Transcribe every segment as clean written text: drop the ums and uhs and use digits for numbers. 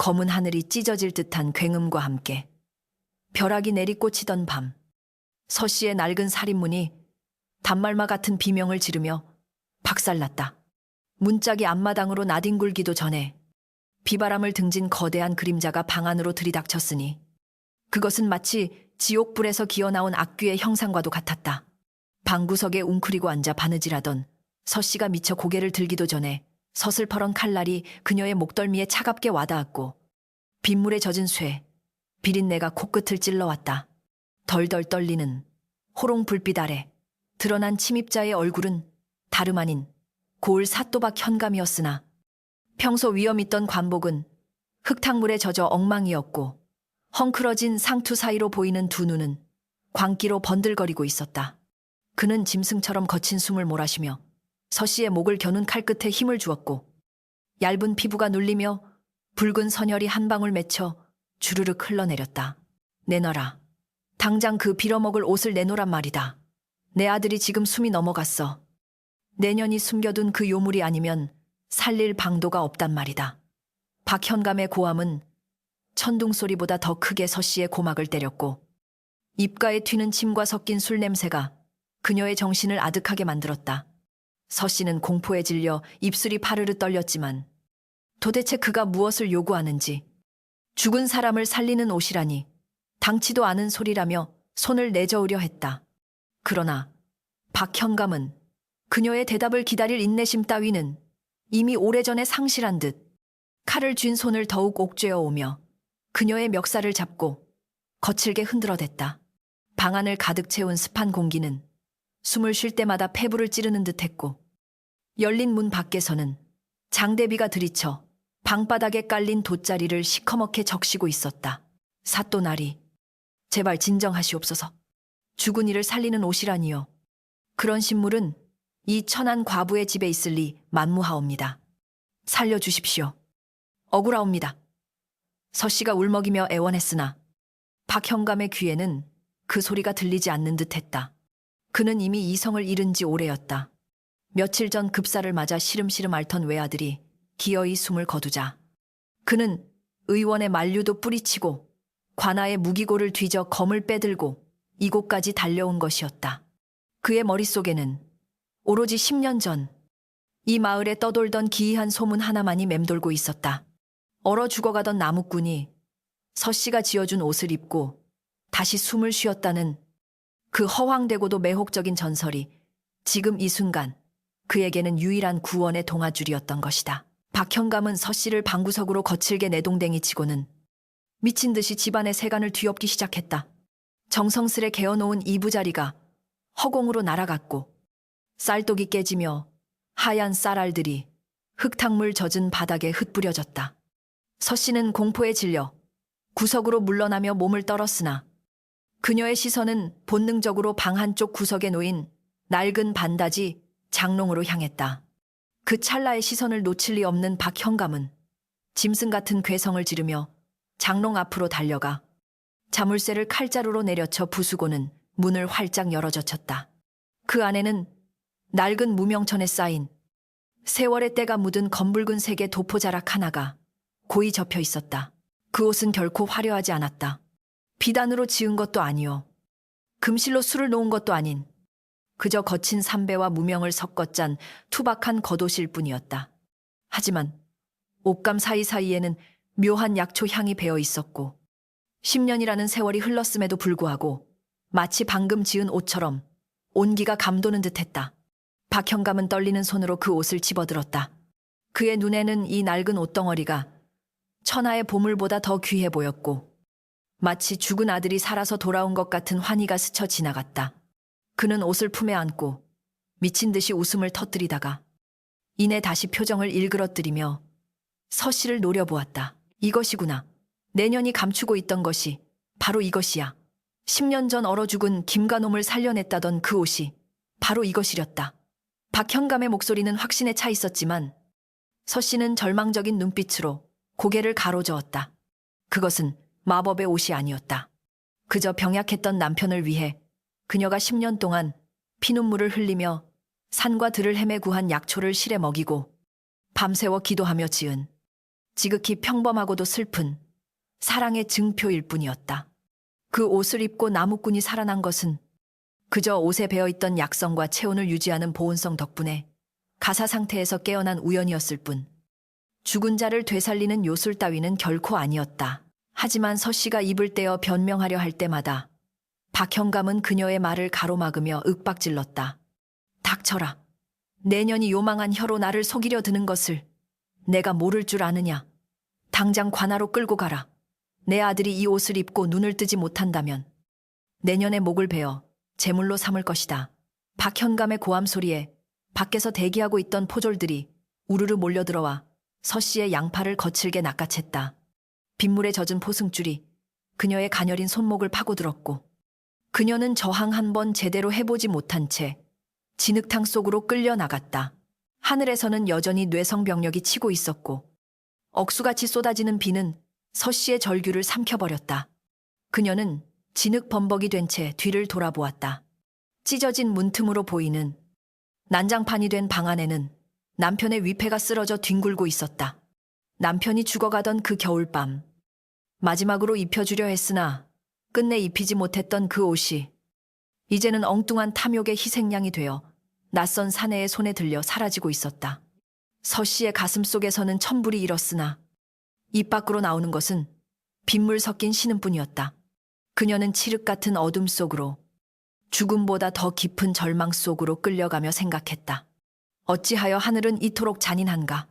검은 하늘이 찢어질 듯한 굉음과 함께 벼락이 내리꽂히던 밤, 서 씨의 낡은 살인문이 단말마 같은 비명을 지르며 박살났다. 문짝이 앞마당으로 나뒹굴기도 전에 비바람을 등진 거대한 그림자가 방 안으로 들이닥쳤으니 그것은 마치 지옥불에서 기어나온 악귀의 형상과도 같았다. 방구석에 웅크리고 앉아 바느질하던 서 씨가 미처 고개를 들기도 전에 서슬퍼런 칼날이 그녀의 목덜미에 차갑게 와닿았고 빗물에 젖은 쇠, 비린내가 코끝을 찔러왔다. 덜덜 떨리는 호롱 불빛 아래 드러난 침입자의 얼굴은 다름 아닌 고을 사또박 현감이었으나 평소 위엄 있던 관복은 흙탕물에 젖어 엉망이었고 헝클어진 상투 사이로 보이는 두 눈은 광기로 번들거리고 있었다. 그는 짐승처럼 거친 숨을 몰아쉬며 서 씨의 목을 겨눈 칼끝에 힘을 주었고 얇은 피부가 눌리며 붉은 선혈이 한 방울 맺혀 주르륵 흘러내렸다. 내놔라. 당장 그 빌어먹을 옷을 내놓란 말이다. 내 아들이 지금 숨이 넘어갔어. 내년이 숨겨둔 그 요물이 아니면 살릴 방도가 없단 말이다. 박현감의 고함은 천둥소리보다 더 크게 서 씨의 고막을 때렸고 입가에 튀는 침과 섞인 술 냄새가 그녀의 정신을 아득하게 만들었다. 서 씨는 공포에 질려 입술이 파르르 떨렸지만 도대체 그가 무엇을 요구하는지, 죽은 사람을 살리는 옷이라니 당치도 않은 소리라며 손을 내저으려 했다. 그러나 박현감은 그녀의 대답을 기다릴 인내심 따위는 이미 오래전에 상실한 듯 칼을 쥔 손을 더욱 옥죄어 오며 그녀의 멱살을 잡고 거칠게 흔들어댔다. 방 안을 가득 채운 습한 공기는 숨을 쉴 때마다 폐부를 찌르는 듯했고 열린 문 밖에서는 장대비가 들이쳐 방바닥에 깔린 돗자리를 시커멓게 적시고 있었다. 사또나리, 제발 진정하시옵소서. 죽은 이를 살리는 옷이라니요. 그런 신물은 이 천한 과부의 집에 있을 리 만무하옵니다. 살려주십시오. 억울하옵니다. 서 씨가 울먹이며 애원했으나 박현감의 귀에는 그 소리가 들리지 않는 듯했다. 그는 이미 이성을 잃은 지 오래였다. 며칠 전 급사를 맞아 시름시름 앓던 외아들이 기어이 숨을 거두자 그는 의원의 만류도 뿌리치고 관아의 무기고를 뒤져 검을 빼들고 이곳까지 달려온 것이었다. 그의 머릿속에는 오로지 10년 전 이 마을에 떠돌던 기이한 소문 하나만이 맴돌고 있었다. 얼어 죽어가던 나무꾼이 서 씨가 지어준 옷을 입고 다시 숨을 쉬었다는 그 허황되고도 매혹적인 전설이 지금 이 순간 그에게는 유일한 구원의 동아줄이었던 것이다. 박현감은 서 씨를 방구석으로 거칠게 내동댕이 치고는 미친 듯이 집안의 세간을 뒤엎기 시작했다. 정성스레 개어놓은 이부자리가 허공으로 날아갔고 쌀독이 깨지며 하얀 쌀알들이 흙탕물 젖은 바닥에 흩뿌려졌다. 서 씨는 공포에 질려 구석으로 물러나며 몸을 떨었으나 그녀의 시선은 본능적으로 방 한쪽 구석에 놓인 낡은 반다지 장롱으로 향했다. 그 찰나의 시선을 놓칠 리 없는 박현감은 짐승 같은 괴성을 지르며 장롱 앞으로 달려가 자물쇠를 칼자루로 내려쳐 부수고는 문을 활짝 열어젖혔다. 그 안에는 낡은 무명천에 쌓인 세월의 때가 묻은 검붉은 색의 도포자락 하나가 고이 접혀 있었다. 그 옷은 결코 화려하지 않았다. 비단으로 지은 것도 아니요. 금실로 술을 놓은 것도 아닌 그저 거친 삼배와 무명을 섞어 짠 투박한 겉옷일 뿐이었다. 하지만 옷감 사이사이에는 묘한 약초 향이 배어 있었고 10년이라는 세월이 흘렀음에도 불구하고 마치 방금 지은 옷처럼 온기가 감도는 듯했다. 박현감은 떨리는 손으로 그 옷을 집어들었다. 그의 눈에는 이 낡은 옷덩어리가 천하의 보물보다 더 귀해 보였고 마치 죽은 아들이 살아서 돌아온 것 같은 환희가 스쳐 지나갔다. 그는 옷을 품에 안고 미친 듯이 웃음을 터뜨리다가 이내 다시 표정을 일그러뜨리며 서 씨를 노려보았다. 이것이구나. 내년이 감추고 있던 것이 바로 이것이야. 10년 전 얼어 죽은 김가놈을 살려냈다던 그 옷이 바로 이것이렸다. 박현감의 목소리는 확신에 차 있었지만 서 씨는 절망적인 눈빛으로 고개를 가로저었다. 그것은 마법의 옷이 아니었다. 그저 병약했던 남편을 위해 그녀가 10년 동안 피눈물을 흘리며 산과 들을 헤매 구한 약초를 실에 먹이고 밤새워 기도하며 지은 지극히 평범하고도 슬픈 사랑의 증표일 뿐이었다. 그 옷을 입고 나무꾼이 살아난 것은 그저 옷에 배어있던 약성과 체온을 유지하는 보온성 덕분에 가사 상태에서 깨어난 우연이었을 뿐 죽은 자를 되살리는 요술 따위는 결코 아니었다. 하지만 서 씨가 입을 떼어 변명하려 할 때마다 박형감은 그녀의 말을 가로막으며 윽박질렀다. 닥쳐라. 내년이 요망한 혀로 나를 속이려 드는 것을 내가 모를 줄 아느냐. 당장 관아로 끌고 가라. 내 아들이 이 옷을 입고 눈을 뜨지 못한다면 내년에 목을 베어 제물로 삼을 것이다. 박현감의 고함 소리에 밖에서 대기하고 있던 포졸들이 우르르 몰려들어와 서 씨의 양팔을 거칠게 낚아챘다. 빗물에 젖은 포승줄이 그녀의 가녀린 손목을 파고들었고 그녀는 저항 한 번 제대로 해보지 못한 채 진흙탕 속으로 끌려 나갔다. 하늘에서는 여전히 뇌성병력이 치고 있었고 억수같이 쏟아지는 비는 서 씨의 절규를 삼켜버렸다. 그녀는 진흙 범벅이 된 채 뒤를 돌아보았다. 찢어진 문틈으로 보이는 난장판이 된 방 안에는 남편의 위패가 쓰러져 뒹굴고 있었다. 남편이 죽어가던 그 겨울밤 마지막으로 입혀주려 했으나 끝내 입히지 못했던 그 옷이 이제는 엉뚱한 탐욕의 희생양이 되어 낯선 사내의 손에 들려 사라지고 있었다. 서 씨의 가슴 속에서는 천불이 일었으나 입 밖으로 나오는 것은 빗물 섞인 신음뿐이었다. 그녀는 칠흑 같은 어둠 속으로 죽음보다 더 깊은 절망 속으로 끌려가며 생각했다. 어찌하여 하늘은 이토록 잔인한가?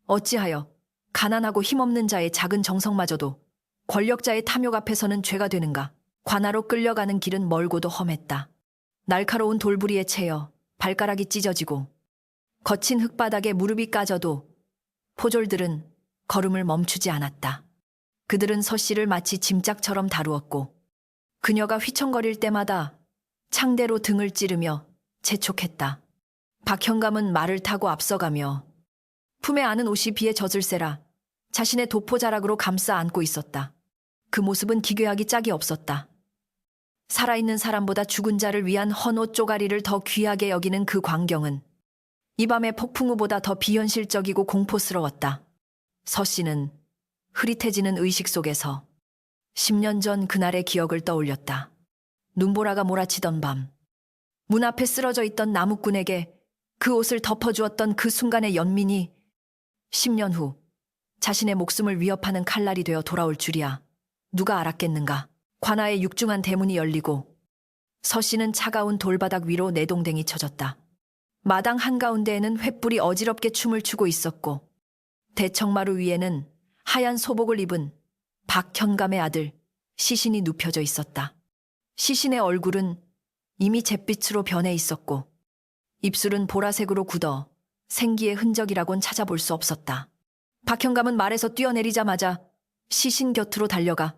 어찌하여 가난하고 힘없는 자의 작은 정성마저도 권력자의 탐욕 앞에서는 죄가 되는가? 관아로 끌려가는 길은 멀고도 험했다. 날카로운 돌부리에 채여 발가락이 찢어지고 거친 흙바닥에 무릎이 까져도 포졸들은 걸음을 멈추지 않았다. 그들은 서 씨를 마치 짐짝처럼 다루었고 그녀가 휘청거릴 때마다 창대로 등을 찌르며 재촉했다. 박형감은 말을 타고 앞서가며 품에 안은 옷이 비에 젖을세라 자신의 도포자락으로 감싸 안고 있었다. 그 모습은 기괴하기 짝이 없었다. 살아있는 사람보다 죽은 자를 위한 헌옷 쪼가리를 더 귀하게 여기는 그 광경은 이 밤의 폭풍우보다 더 비현실적이고 공포스러웠다. 서 씨는 흐릿해지는 의식 속에서 10년 전 그날의 기억을 떠올렸다. 눈보라가 몰아치던 밤, 문 앞에 쓰러져 있던 나무꾼에게 그 옷을 덮어주었던 그 순간의 연민이 10년 후 자신의 목숨을 위협하는 칼날이 되어 돌아올 줄이야. 누가 알았겠는가. 관아의 육중한 대문이 열리고 서 씨는 차가운 돌바닥 위로 내동댕이 쳐졌다. 마당 한가운데에는 횃불이 어지럽게 춤을 추고 있었고 대청마루 위에는 하얀 소복을 입은 박현감의 아들 시신이 눕혀져 있었다. 시신의 얼굴은 이미 잿빛으로 변해 있었고 입술은 보라색으로 굳어 생기의 흔적이라곤 찾아볼 수 없었다. 박현감은 말에서 뛰어내리자마자 시신 곁으로 달려가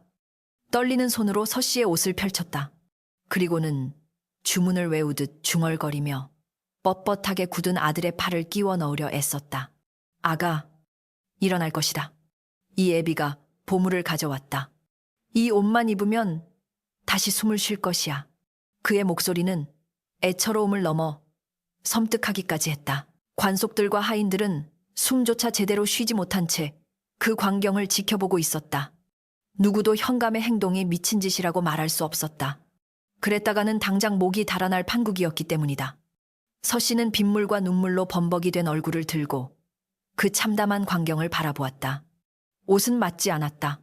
떨리는 손으로 서 씨의 옷을 펼쳤다. 그리고는 주문을 외우듯 중얼거리며 뻣뻣하게 굳은 아들의 팔을 끼워 넣으려 애썼다. 아가, 일어날 것이다. 이 애비가 보물을 가져왔다. 이 옷만 입으면 다시 숨을 쉴 것이야. 그의 목소리는 애처로움을 넘어 섬뜩하기까지 했다. 관속들과 하인들은 숨조차 제대로 쉬지 못한 채 그 광경을 지켜보고 있었다. 누구도 현감의 행동이 미친 짓이라고 말할 수 없었다. 그랬다가는 당장 목이 달아날 판국이었기 때문이다. 서 씨는 빗물과 눈물로 범벅이 된 얼굴을 들고 그 참담한 광경을 바라보았다. 옷은 맞지 않았다.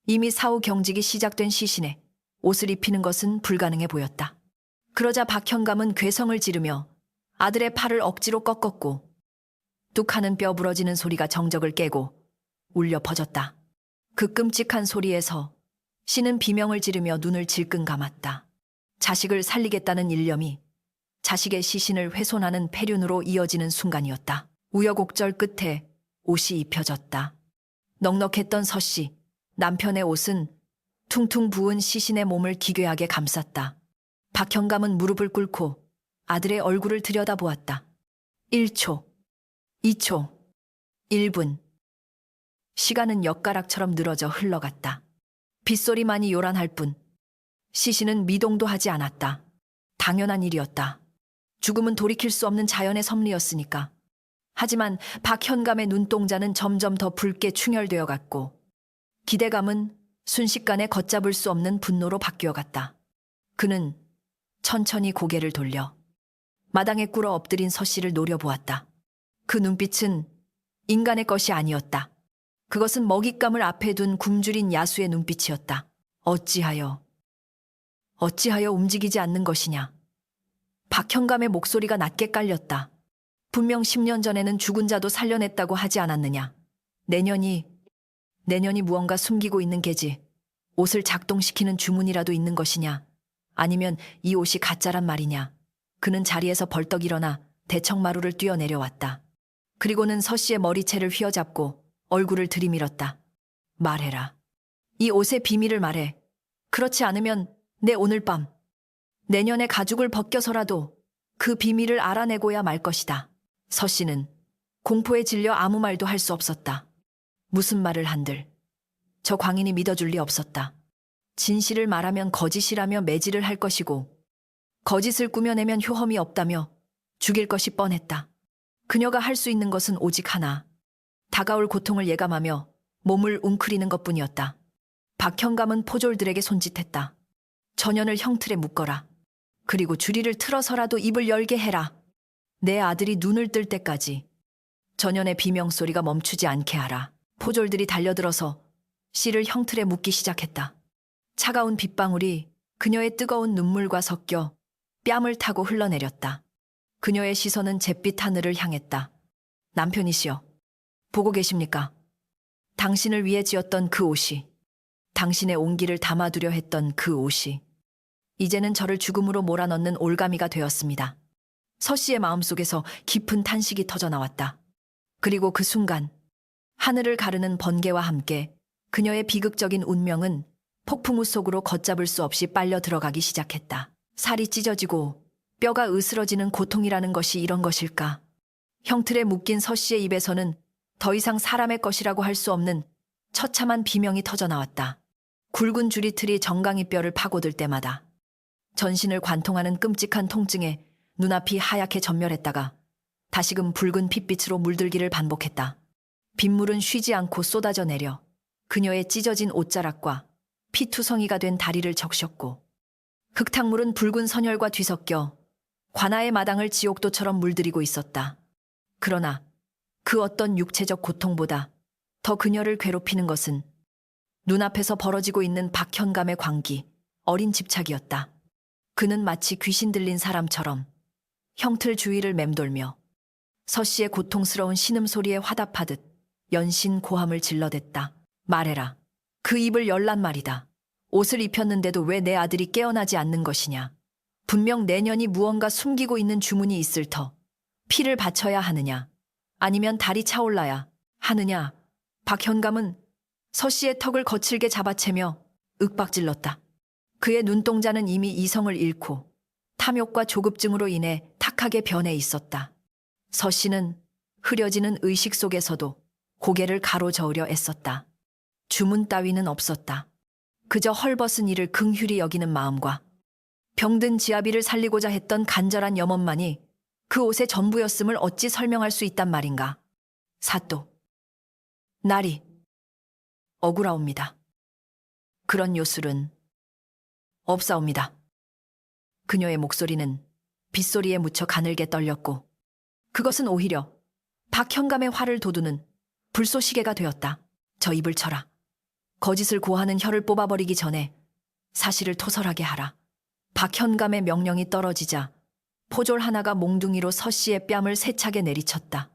이미 사후 경직이 시작된 시신에 옷을 입히는 것은 불가능해 보였다. 그러자 박현감은 괴성을 지르며 아들의 팔을 억지로 꺾었고 뚝 하는 뼈 부러지는 소리가 정적을 깨고 울려 퍼졌다. 그 끔찍한 소리에서 씨는 비명을 지르며 눈을 질끈 감았다. 자식을 살리겠다는 일념이 자식의 시신을 훼손하는 폐륜으로 이어지는 순간이었다. 우여곡절 끝에 옷이 입혀졌다. 넉넉했던 서 씨, 남편의 옷은 퉁퉁 부은 시신의 몸을 기괴하게 감쌌다. 박현감은 무릎을 꿇고 아들의 얼굴을 들여다보았다. 1초, 2초, 1분. 시간은 엿가락처럼 늘어져 흘러갔다. 빗소리만이 요란할 뿐 시신은 미동도 하지 않았다. 당연한 일이었다. 죽음은 돌이킬 수 없는 자연의 섭리였으니까. 하지만 박현감의 눈동자는 점점 더 붉게 충혈되어 갔고 기대감은 순식간에 걷잡을 수 없는 분노로 바뀌어 갔다. 그는 천천히 고개를 돌려 마당에 꿇어 엎드린 서 씨를 노려보았다. 그 눈빛은 인간의 것이 아니었다. 그것은 먹잇감을 앞에 둔 굶주린 야수의 눈빛이었다. 어찌하여 움직이지 않는 것이냐. 박현감의 목소리가 낮게 깔렸다. 분명 10년 전에는 죽은 자도 살려냈다고 하지 않았느냐. 내년이 무언가 숨기고 있는 게지. 옷을 작동시키는 주문이라도 있는 것이냐. 아니면 이 옷이 가짜란 말이냐. 그는 자리에서 벌떡 일어나 대청마루를 뛰어내려왔다. 그리고는 서 씨의 머리채를 휘어잡고 얼굴을 들이밀었다. 말해라. 이 옷의 비밀을 말해. 그렇지 않으면 내 오늘 밤, 내년에 가죽을 벗겨서라도 그 비밀을 알아내고야 말 것이다. 서 씨는 공포에 질려 아무 말도 할 수 없었다. 무슨 말을 한들 저 광인이 믿어줄 리 없었다. 진실을 말하면 거짓이라며 매질을 할 것이고 거짓을 꾸며내면 효험이 없다며 죽일 것이 뻔했다. 그녀가 할 수 있는 것은 오직 하나. 다가올 고통을 예감하며 몸을 웅크리는 것뿐이었다. 박현감은 포졸들에게 손짓했다. 전연을 형틀에 묶어라. 그리고 주리를 틀어서라도 입을 열게 해라. 내 아들이 눈을 뜰 때까지 전연의 비명소리가 멈추지 않게 하라. 포졸들이 달려들어서 씨를 형틀에 묶기 시작했다. 차가운 빗방울이 그녀의 뜨거운 눈물과 섞여 뺨을 타고 흘러내렸다. 그녀의 시선은 잿빛 하늘을 향했다. 남편이시여, 보고 계십니까? 당신을 위해 지었던 그 옷이, 당신의 온기를 담아두려 했던 그 옷이 이제는 저를 죽음으로 몰아넣는 올가미가 되었습니다. 서 씨의 마음속에서 깊은 탄식이 터져나왔다. 그리고 그 순간 하늘을 가르는 번개와 함께 그녀의 비극적인 운명은 폭풍우 속으로 걷잡을 수 없이 빨려 들어가기 시작했다. 살이 찢어지고 뼈가 으스러지는 고통이라는 것이 이런 것일까? 형틀에 묶인 서 씨의 입에서는 더 이상 사람의 것이라고 할 수 없는 처참한 비명이 터져나왔다. 굵은 주리틀이 정강이 뼈를 파고들 때마다 전신을 관통하는 끔찍한 통증에 눈앞이 하얗게 전멸했다가 다시금 붉은 핏빛으로 물들기를 반복했다. 빗물은 쉬지 않고 쏟아져 내려 그녀의 찢어진 옷자락과 피투성이가 된 다리를 적셨고 흙탕물은 붉은 선혈과 뒤섞여 관아의 마당을 지옥도처럼 물들이고 있었다. 그러나 그 어떤 육체적 고통보다 더 그녀를 괴롭히는 것은 눈앞에서 벌어지고 있는 박현감의 광기, 어린 집착이었다. 그는 마치 귀신 들린 사람처럼 형틀 주위를 맴돌며 서 씨의 고통스러운 신음소리에 화답하듯 연신 고함을 질러댔다. 말해라. 그 입을 열란 말이다. 옷을 입혔는데도 왜 내 아들이 깨어나지 않는 것이냐. 분명 내년이 무언가 숨기고 있는 주문이 있을 터 피를 바쳐야 하느냐. 아니면 달이 차올라야 하느냐. 박현감은 서 씨의 턱을 거칠게 잡아채며 윽박질렀다. 그의 눈동자는 이미 이성을 잃고 탐욕과 조급증으로 인해 탁하게 변해 있었다. 서 씨는 흐려지는 의식 속에서도 고개를 가로저으려 애썼다. 주문 따위는 없었다. 그저 헐벗은 이를 긍휼히 여기는 마음과 병든 지아비를 살리고자 했던 간절한 염원만이 그 옷의 전부였음을 어찌 설명할 수 있단 말인가. 사또, 날이 억울하옵니다. 그런 요술은 없사옵니다. 그녀의 목소리는 빗소리에 묻혀 가늘게 떨렸고 그것은 오히려 박현감의 화를 돋우는 불쏘시개가 되었다. 저 입을 쳐라. 거짓을 고하는 혀를 뽑아버리기 전에 사실을 토설하게 하라. 박현감의 명령이 떨어지자 포졸 하나가 몽둥이로 서 씨의 뺨을 세차게 내리쳤다.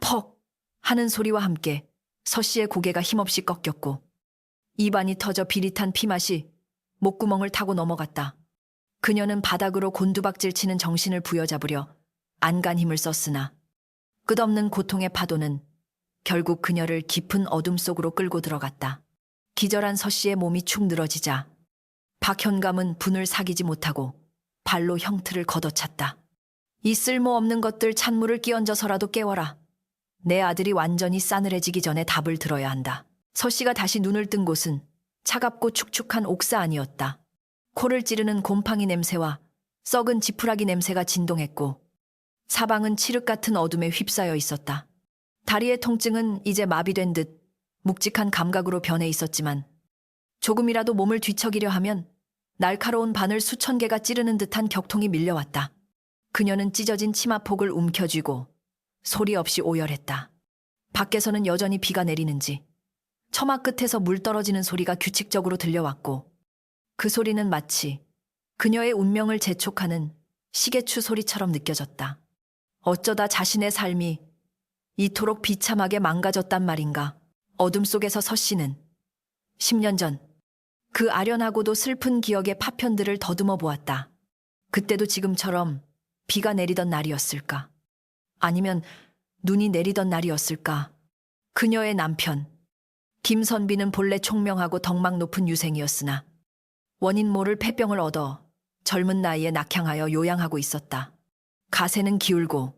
퍽 하는 소리와 함께 서 씨의 고개가 힘없이 꺾였고 입안이 터져 비릿한 피맛이 목구멍을 타고 넘어갔다. 그녀는 바닥으로 곤두박질 치는 정신을 부여잡으려 안간 힘을 썼으나 끝없는 고통의 파도는 결국 그녀를 깊은 어둠 속으로 끌고 들어갔다. 기절한 서 씨의 몸이 축 늘어지자 박현감은 분을 사기지 못하고 발로 형틀을 걷어찼다. 이 쓸모없는 것들 찬물을 끼얹어서라도 깨워라. 내 아들이 완전히 싸늘해지기 전에 답을 들어야 한다. 서 씨가 다시 눈을 뜬 곳은 차갑고 축축한 옥사 안이었다. 코를 찌르는 곰팡이 냄새와 썩은 지푸라기 냄새가 진동했고 사방은 칠흑 같은 어둠에 휩싸여 있었다. 다리의 통증은 이제 마비된 듯 묵직한 감각으로 변해 있었지만 조금이라도 몸을 뒤척이려 하면 날카로운 바늘 수천 개가 찌르는 듯한 격통이 밀려왔다. 그녀는 찢어진 치마폭을 움켜쥐고 소리 없이 오열했다. 밖에서는 여전히 비가 내리는지 처마 끝에서 물 떨어지는 소리가 규칙적으로 들려왔고 그 소리는 마치 그녀의 운명을 재촉하는 시계추 소리처럼 느껴졌다. 어쩌다 자신의 삶이 이토록 비참하게 망가졌단 말인가. 어둠 속에서 서씨는 10년 전 그 아련하고도 슬픈 기억의 파편들을 더듬어 보았다. 그때도 지금처럼 비가 내리던 날이었을까? 아니면 눈이 내리던 날이었을까? 그녀의 남편 김선비는 본래 총명하고 덕망 높은 유생이었으나 원인 모를 폐병을 얻어 젊은 나이에 낙향하여 요양하고 있었다. 가세는 기울고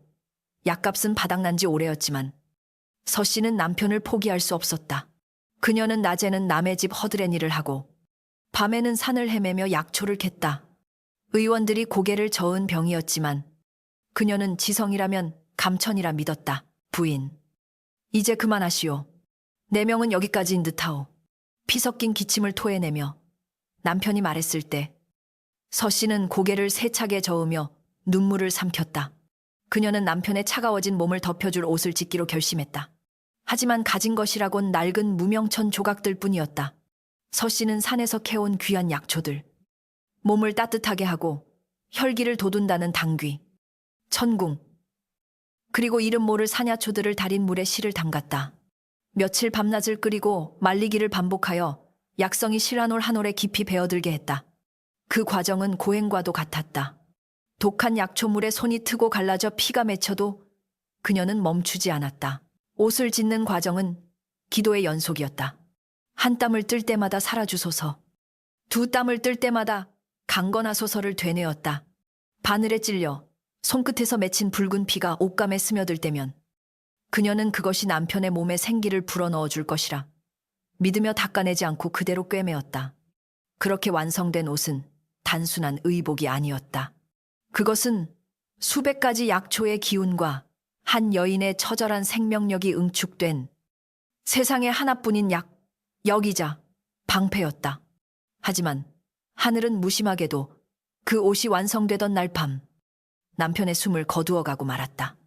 약값은 바닥난 지 오래였지만 서씨는 남편을 포기할 수 없었다. 그녀는 낮에는 남의 집 허드렛 일을 하고 밤에는 산을 헤매며 약초를 캤다. 의원들이 고개를 저은 병이었지만 그녀는 지성이라면 감천이라 믿었다. 부인, 이제 그만하시오. 내 명은 여기까지인 듯하오. 피 섞인 기침을 토해내며 남편이 말했을 때 서씨는 고개를 세차게 저으며 눈물을 삼켰다. 그녀는 남편의 차가워진 몸을 덮여줄 옷을 짓기로 결심했다. 하지만 가진 것이라곤 낡은 무명천 조각들 뿐이었다. 서씨는 산에서 캐온 귀한 약초들, 몸을 따뜻하게 하고 혈기를 돋운다는 당귀, 천궁, 그리고 이름 모를 사냐초들을 달인 물에 씨를 담갔다. 며칠 밤낮을 끓이고 말리기를 반복하여 약성이 실 한 올 한 올에 깊이 배어들게 했다. 그 과정은 고행과도 같았다. 독한 약초물에 손이 트고 갈라져 피가 맺혀도 그녀는 멈추지 않았다. 옷을 짓는 과정은 기도의 연속이었다. 한 땀을 뜰 때마다 살아주소서, 두 땀을 뜰 때마다 강건하소서를 되뇌었다. 바늘에 찔려 손끝에서 맺힌 붉은 피가 옷감에 스며들 때면 그녀는 그것이 남편의 몸에 생기를 불어넣어 줄 것이라 믿으며 닦아내지 않고 그대로 꿰매었다. 그렇게 완성된 옷은 단순한 의복이 아니었다. 그것은 수백 가지 약초의 기운과 한 여인의 처절한 생명력이 응축된 세상에 하나뿐인 역이자 방패였다. 하지만 하늘은 무심하게도 그 옷이 완성되던 날 밤 남편의 숨을 거두어가고 말았다.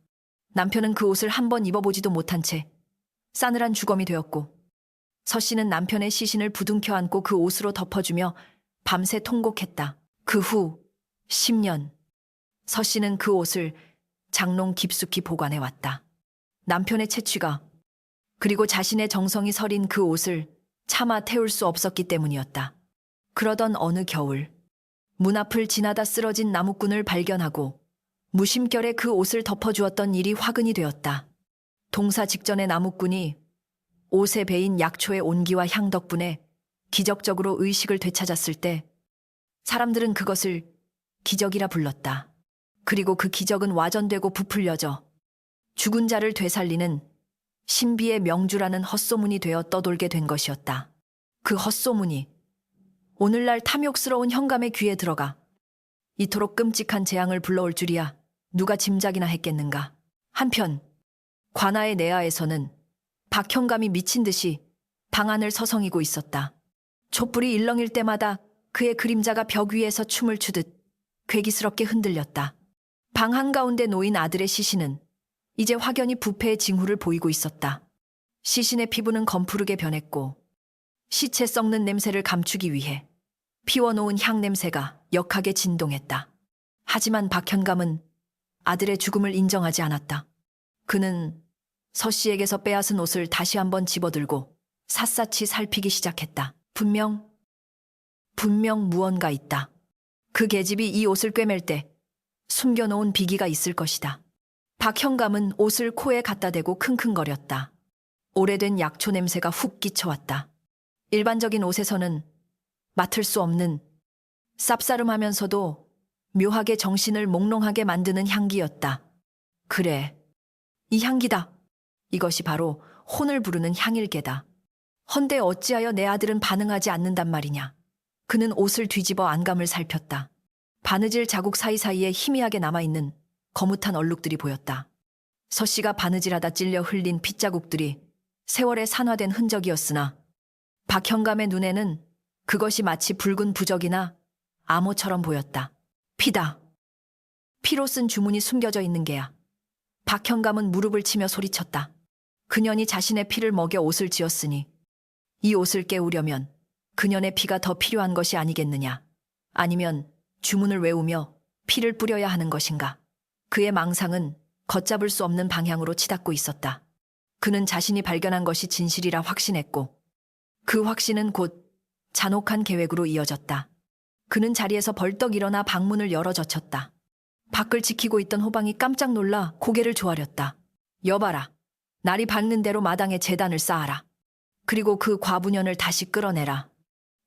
남편은 그 옷을 한 번 입어보지도 못한 채 싸늘한 주검이 되었고 서씨는 남편의 시신을 부둥켜 안고 그 옷으로 덮어주며 밤새 통곡했다. 그 후 10년 서씨는 그 옷을 장롱 깊숙이 보관해왔다. 남편의 채취가 그리고 자신의 정성이 서린 그 옷을 차마 태울 수 없었기 때문이었다. 그러던 어느 겨울 문 앞을 지나다 쓰러진 나무꾼을 발견하고 무심결에 그 옷을 덮어주었던 일이 화근이 되었다. 동사 직전의 나무꾼이 옷에 배인 약초의 온기와 향 덕분에 기적적으로 의식을 되찾았을 때 사람들은 그것을 기적이라 불렀다. 그리고 그 기적은 와전되고 부풀려져 죽은 자를 되살리는 신비의 명주라는 헛소문이 되어 떠돌게 된 것이었다. 그 헛소문이 오늘날 탐욕스러운 현감의 귀에 들어가 이토록 끔찍한 재앙을 불러올 줄이야 누가 짐작이나 했겠는가. 한편 관아의 내하에서는 박현감이 미친 듯이 방 안을 서성이고 있었다. 촛불이 일렁일 때마다 그의 그림자가 벽 위에서 춤을 추듯 괴기스럽게 흔들렸다. 방 한가운데 놓인 아들의 시신은 이제 확연히 부패의 징후를 보이고 있었다. 시신의 피부는 검푸르게 변했고 시체 썩는 냄새를 감추기 위해 피워놓은 향 냄새가 역하게 진동했다. 하지만 박현감은 아들의 죽음을 인정하지 않았다. 그는 서씨에게서 빼앗은 옷을 다시 한번 집어들고 샅샅이 살피기 시작했다. 분명 무언가 있다. 그 계집이 이 옷을 꿰맬 때 숨겨놓은 비기가 있을 것이다. 박현감은 옷을 코에 갖다 대고 킁킁거렸다. 오래된 약초 냄새가 훅 끼쳐왔다. 일반적인 옷에서는 맡을 수 없는 쌉싸름하면서도 묘하게 정신을 몽롱하게 만드는 향기였다. 그래, 이 향기다. 이것이 바로 혼을 부르는 향일개다. 헌데 어찌하여 내 아들은 반응하지 않는단 말이냐. 그는 옷을 뒤집어 안감을 살폈다. 바느질 자국 사이사이에 희미하게 남아있는 거뭇한 얼룩들이 보였다. 서 씨가 바느질하다 찔려 흘린 핏자국들이 세월에 산화된 흔적이었으나 박현감의 눈에는 그것이 마치 붉은 부적이나 암호처럼 보였다. 피다. 피로 쓴 주문이 숨겨져 있는 게야. 박현감은 무릎을 치며 소리쳤다. 그년이 자신의 피를 먹여 옷을 지었으니 이 옷을 깨우려면 그년의 피가 더 필요한 것이 아니겠느냐. 아니면 주문을 외우며 피를 뿌려야 하는 것인가. 그의 망상은 걷잡을 수 없는 방향으로 치닫고 있었다. 그는 자신이 발견한 것이 진실이라 확신했고 그 확신은 곧 잔혹한 계획으로 이어졌다. 그는 자리에서 벌떡 일어나 방문을 열어 젖혔다. 밖을 지키고 있던 호방이 깜짝 놀라 고개를 조아렸다. 여봐라. 날이 밝는 대로 마당에 재단을 쌓아라. 그리고 그 과부년을 다시 끌어내라.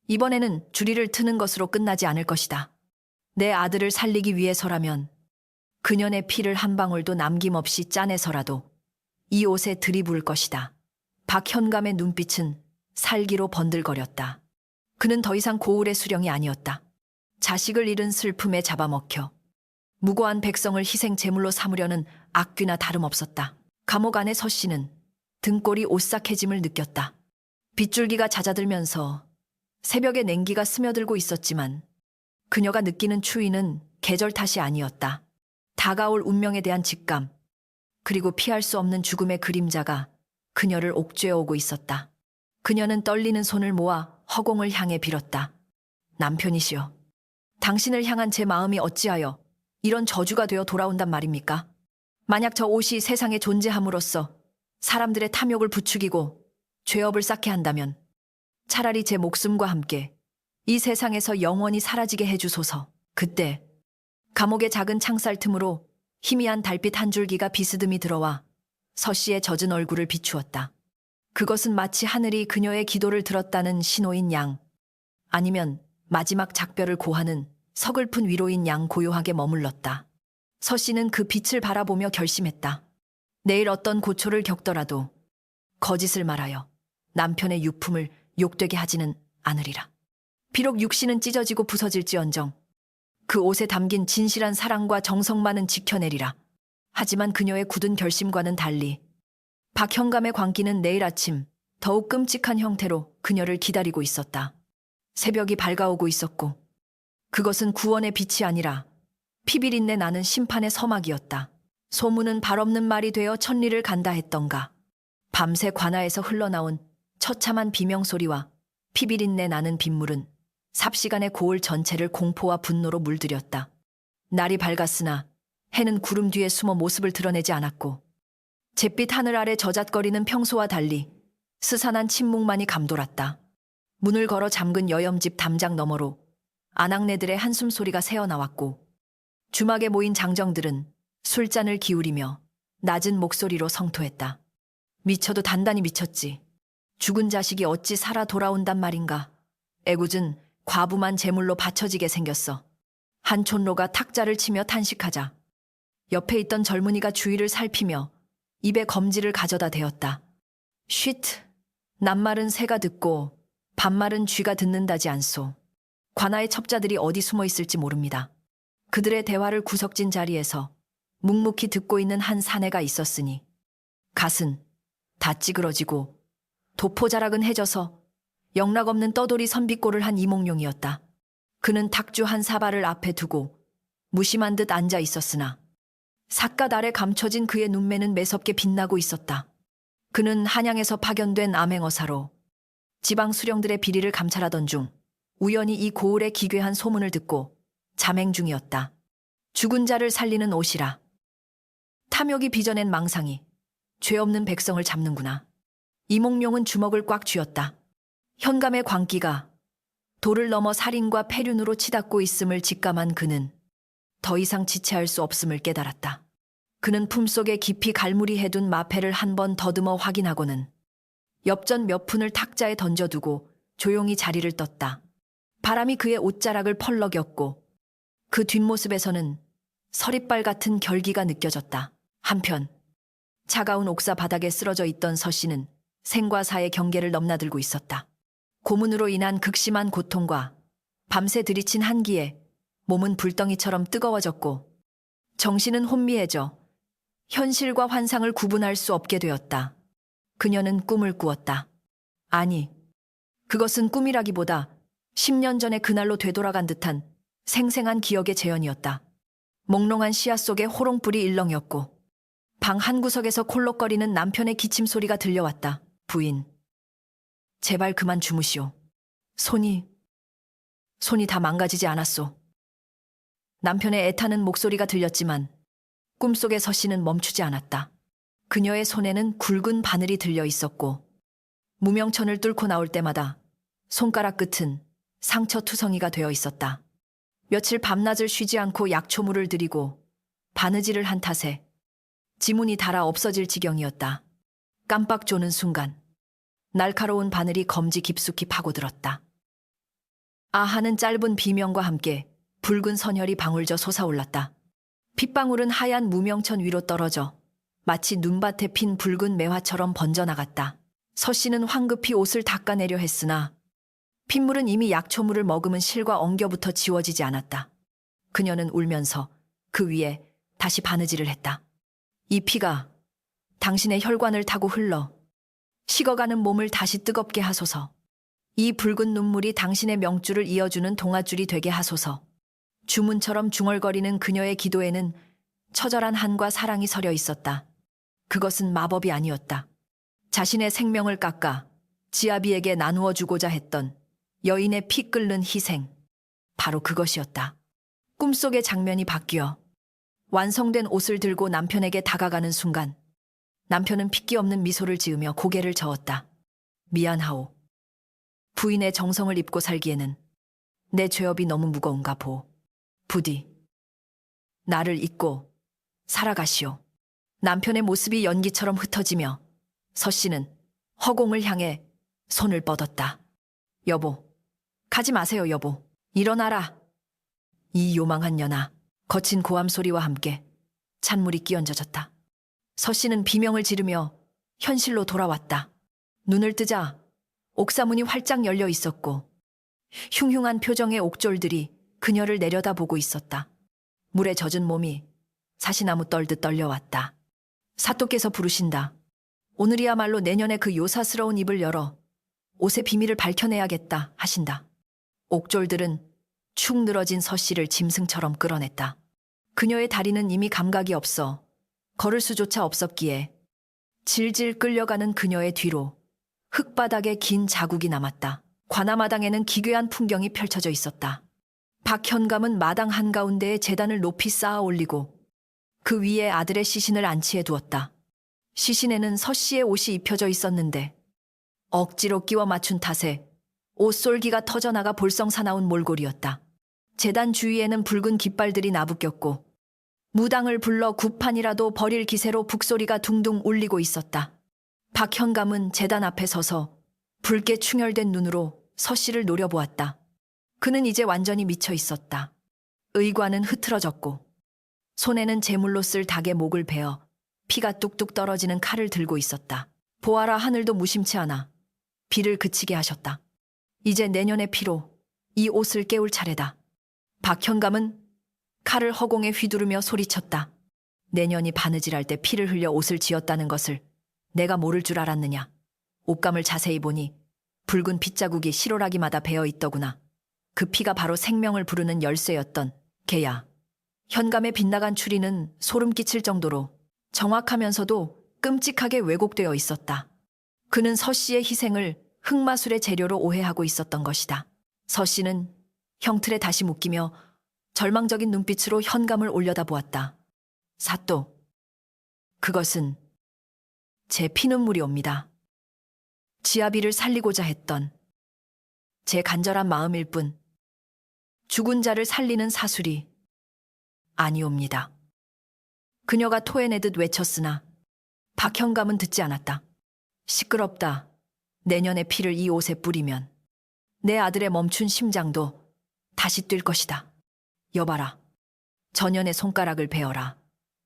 이번에는 주리를 트는 것으로 끝나지 않을 것이다. 내 아들을 살리기 위해서라면 그년의 피를 한 방울도 남김없이 짜내서라도 이 옷에 들이부을 것이다. 박현감의 눈빛은 살기로 번들거렸다. 그는 더 이상 고울의 수령이 아니었다. 자식을 잃은 슬픔에 잡아먹혀 무고한 백성을 희생 제물로 삼으려는 악귀나 다름없었다. 감옥 안에 서 씨는 등골이 오싹해짐을 느꼈다. 빗줄기가 잦아들면서 새벽에 냉기가 스며들고 있었지만 그녀가 느끼는 추위는 계절 탓이 아니었다. 다가올 운명에 대한 직감, 그리고 피할 수 없는 죽음의 그림자가 그녀를 옥죄어오고 있었다. 그녀는 떨리는 손을 모아 허공을 향해 빌었다. 남편이시여, 당신을 향한 제 마음이 어찌하여 이런 저주가 되어 돌아온단 말입니까? 만약 저 옷이 세상에 존재함으로써 사람들의 탐욕을 부추기고 죄업을 쌓게 한다면 차라리 제 목숨과 함께 이 세상에서 영원히 사라지게 해주소서. 그때 감옥의 작은 창살 틈으로 희미한 달빛 한 줄기가 비스듬히 들어와 서 씨의 젖은 얼굴을 비추었다. 그것은 마치 하늘이 그녀의 기도를 들었다는 신호인 양, 아니면 마지막 작별을 고하는 서글픈 위로인 양 고요하게 머물렀다. 서 씨는 그 빛을 바라보며 결심했다. 내일 어떤 고초를 겪더라도 거짓을 말하여 남편의 유품을 욕되게 하지는 않으리라. 비록 육신은 찢어지고 부서질지언정 그 옷에 담긴 진실한 사랑과 정성만은 지켜내리라. 하지만 그녀의 굳은 결심과는 달리 박현감의 광기는 내일 아침 더욱 끔찍한 형태로 그녀를 기다리고 있었다. 새벽이 밝아오고 있었고 그것은 구원의 빛이 아니라 피비린내 나는 심판의 서막이었다. 소문은 발없는 말이 되어 천리를 간다 했던가. 밤새 관아에서 흘러나온 처참한 비명소리와 피비린내 나는 빗물은 삽시간의 고을 전체를 공포와 분노로 물들였다. 날이 밝았으나 해는 구름 뒤에 숨어 모습을 드러내지 않았고 잿빛 하늘 아래 저잣거리는 평소와 달리 스산한 침묵만이 감돌았다. 문을 걸어 잠근 여염집 담장 너머로 아낙네들의 한숨소리가 새어나왔고 주막에 모인 장정들은 술잔을 기울이며 낮은 목소리로 성토했다. 미쳐도 단단히 미쳤지. 죽은 자식이 어찌 살아 돌아온단 말인가. 애굼은 과부만 제물로 바쳐지게 생겼어. 한 촌로가 탁자를 치며 탄식하자 옆에 있던 젊은이가 주위를 살피며 입에 검지를 가져다 대었다. 쉿, 낱말은 새가 듣고 반말은 쥐가 듣는다지 않소. 관아의 첩자들이 어디 숨어 있을지 모릅니다. 그들의 대화를 구석진 자리에서 묵묵히 듣고 있는 한 사내가 있었으니 갓은 다 찌그러지고 도포자락은 해져서 영락없는 떠돌이 선비꼴을 한 이몽룡이었다. 그는 탁주 한 사발을 앞에 두고 무심한 듯 앉아 있었으나 삿갓 아래 감춰진 그의 눈매는 매섭게 빛나고 있었다. 그는 한양에서 파견된 암행어사로 지방 수령들의 비리를 감찰하던 중 우연히 이 고을의 기괴한 소문을 듣고 잠행 중이었다. 죽은 자를 살리는 옷이라. 탐욕이 빚어낸 망상이 죄 없는 백성을 잡는구나. 이몽룡은 주먹을 꽉 쥐었다. 현감의 광기가 돌을 넘어 살인과 폐륜으로 치닫고 있음을 직감한 그는 더 이상 지체할 수 없음을 깨달았다. 그는 품속에 깊이 갈무리 해둔 마패를 한 번 더듬어 확인하고는 엽전 몇 푼을 탁자에 던져두고 조용히 자리를 떴다. 바람이 그의 옷자락을 펄럭였고 그 뒷모습에서는 서리빨 같은 결기가 느껴졌다. 한편 차가운 옥사 바닥에 쓰러져 있던 서 씨는 생과 사의 경계를 넘나들고 있었다. 고문으로 인한 극심한 고통과 밤새 들이친 한기에 몸은 불덩이처럼 뜨거워졌고 정신은 혼미해져 현실과 환상을 구분할 수 없게 되었다. 그녀는 꿈을 꾸었다. 아니, 그것은 꿈이라기보다 10년 전의 그날로 되돌아간 듯한 생생한 기억의 재현이었다. 몽롱한 시야 속에 호롱불이 일렁였고 방 한구석에서 콜록거리는 남편의 기침 소리가 들려왔다. 부인, 제발 그만 주무시오. 손이 다 망가지지 않았소. 남편의 애타는 목소리가 들렸지만 꿈속의 서씨는 멈추지 않았다. 그녀의 손에는 굵은 바늘이 들려 있었고 무명천을 뚫고 나올 때마다 손가락 끝은 상처투성이가 되어 있었다. 며칠 밤낮을 쉬지 않고 약초물을 들이고 바느질을 한 탓에 지문이 닳아 없어질 지경이었다. 깜빡 조는 순간 날카로운 바늘이 검지 깊숙이 파고들었다. 아하는 짧은 비명과 함께 붉은 선혈이 방울져 솟아올랐다. 핏방울은 하얀 무명천 위로 떨어져 마치 눈밭에 핀 붉은 매화처럼 번져나갔다. 서씨는 황급히 옷을 닦아내려 했으나 핏물은 이미 약초물을 머금은 실과 엉겨부터 지워지지 않았다. 그녀는 울면서 그 위에 다시 바느질을 했다. 이 피가 당신의 혈관을 타고 흘러 식어가는 몸을 다시 뜨겁게 하소서. 이 붉은 눈물이 당신의 명줄을 이어주는 동아줄이 되게 하소서. 주문처럼 중얼거리는 그녀의 기도에는 처절한 한과 사랑이 서려 있었다. 그것은 마법이 아니었다. 자신의 생명을 깎아 지아비에게 나누어 주고자 했던 여인의 피 끓는 희생. 바로 그것이었다. 꿈속의 장면이 바뀌어 완성된 옷을 들고 남편에게 다가가는 순간 남편은 핏기 없는 미소를 지으며 고개를 저었다. 미안하오. 부인의 정성을 입고 살기에는 내 죄업이 너무 무거운가 보. 부디 나를 잊고 살아가시오. 남편의 모습이 연기처럼 흩어지며 서씨는 허공을 향해 손을 뻗었다. 여보, 가지 마세요 여보. 일어나라. 이 요망한 년아. 거친 고함 소리와 함께 찬물이 끼얹어졌다. 서씨는 비명을 지르며 현실로 돌아왔다. 눈을 뜨자 옥사문이 활짝 열려 있었고 흉흉한 표정의 옥졸들이 그녀를 내려다보고 있었다. 물에 젖은 몸이 사시나무 떨듯 떨려왔다. 사또께서 부르신다. 오늘이야말로 내년의 그 요사스러운 입을 열어 옷의 비밀을 밝혀내야겠다 하신다. 옥졸들은 축 늘어진 서씨를 짐승처럼 끌어냈다. 그녀의 다리는 이미 감각이 없어 걸을 수조차 없었기에 질질 끌려가는 그녀의 뒤로 흙바닥에 긴 자국이 남았다. 관아마당에는 기괴한 풍경이 펼쳐져 있었다. 박현감은 마당 한가운데에 제단을 높이 쌓아 올리고 그 위에 아들의 시신을 안치해 두었다. 시신에는 서씨의 옷이 입혀져 있었는데 억지로 끼워 맞춘 탓에 옷솔기가 터져나가 볼썽사나운 몰골이었다. 제단 주위에는 붉은 깃발들이 나부꼈고 무당을 불러 구판이라도 버릴 기세로 북소리가 둥둥 울리고 있었다. 박현감은 제단 앞에 서서 붉게 충혈된 눈으로 서씨를 노려보았다. 그는 이제 완전히 미쳐 있었다. 의관은 흐트러졌고 손에는 제물로 쓸 닭의 목을 베어 피가 뚝뚝 떨어지는 칼을 들고 있었다. 보아라, 하늘도 무심치 않아 비를 그치게 하셨다. 이제 내년의 피로 이 옷을 깨울 차례다. 박현감은 칼을 허공에 휘두르며 소리쳤다. 내년이 바느질할 때 피를 흘려 옷을 지었다는 것을 내가 모를 줄 알았느냐. 옷감을 자세히 보니 붉은 핏자국이 실오라기마다 베어 있더구나. 그 피가 바로 생명을 부르는 열쇠였던 개야. 현감의 빗나간 추리는 소름 끼칠 정도로 정확하면서도 끔찍하게 왜곡되어 있었다. 그는 서씨의 희생을 흑마술의 재료로 오해하고 있었던 것이다. 서씨는 형틀에 다시 묶이며 절망적인 눈빛으로 현감을 올려다보았다. 사또, 그것은 제 피눈물이옵니다. 지아비를 살리고자 했던 제 간절한 마음일 뿐 죽은 자를 살리는 사술이 아니옵니다. 그녀가 토해내듯 외쳤으나 박현감은 듣지 않았다. 시끄럽다. 내년의 피를 이 옷에 뿌리면 내 아들의 멈춘 심장도 다시 뛸 것이다. 여봐라. 전연의 손가락을 베어라.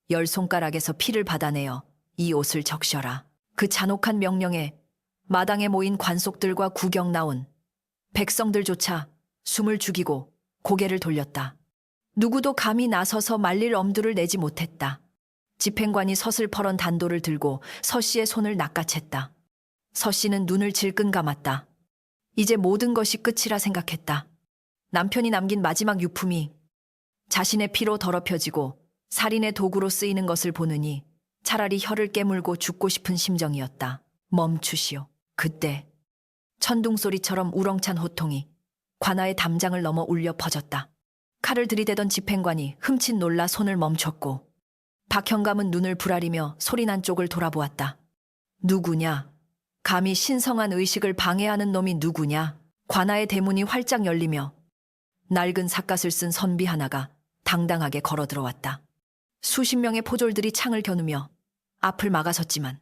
10손가락에서 피를 받아내어 이 옷을 적셔라. 그 잔혹한 명령에 마당에 모인 관속들과 구경 나온 백성들조차 숨을 죽이고 고개를 돌렸다. 누구도 감히 나서서 말릴 엄두를 내지 못했다. 집행관이 서슬퍼런 단도를 들고 서 씨의 손을 낚아챘다. 서 씨는 눈을 질끈 감았다. 이제 모든 것이 끝이라 생각했다. 남편이 남긴 마지막 유품이 자신의 피로 더럽혀지고 살인의 도구로 쓰이는 것을 보느니 차라리 혀를 깨물고 죽고 싶은 심정이었다. 멈추시오. 그때 천둥소리처럼 우렁찬 호통이 관아의 담장을 넘어 울려 퍼졌다. 칼을 들이대던 집행관이 흠칫 놀라 손을 멈췄고 박형감은 눈을 부라리며 소리난 쪽을 돌아보았다. 누구냐? 감히 신성한 의식을 방해하는 놈이 누구냐? 관아의 대문이 활짝 열리며 낡은 삿갓을 쓴 선비 하나가 당당하게 걸어 들어왔다. 수십 명의 포졸들이 창을 겨누며 앞을 막아섰지만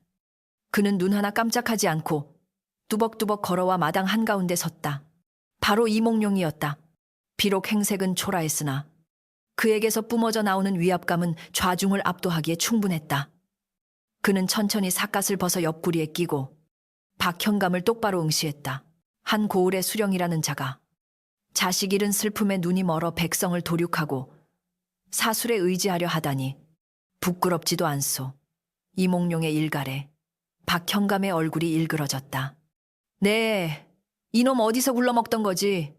그는 눈 하나 깜짝하지 않고 뚜벅뚜벅 걸어와 마당 한가운데 섰다. 바로 이몽룡이었다. 비록 행색은 초라했으나 그에게서 뿜어져 나오는 위압감은 좌중을 압도하기에 충분했다. 그는 천천히 삿갓을 벗어 옆구리에 끼고 박형감을 똑바로 응시했다. 한 고을의 수령이라는 자가 자식 잃은 슬픔에 눈이 멀어 백성을 도륙하고 사술에 의지하려 하다니 부끄럽지도 않소. 이몽룡의 일갈에 박형감의 얼굴이 일그러졌다. 네, 이놈 어디서 굴러먹던 거지?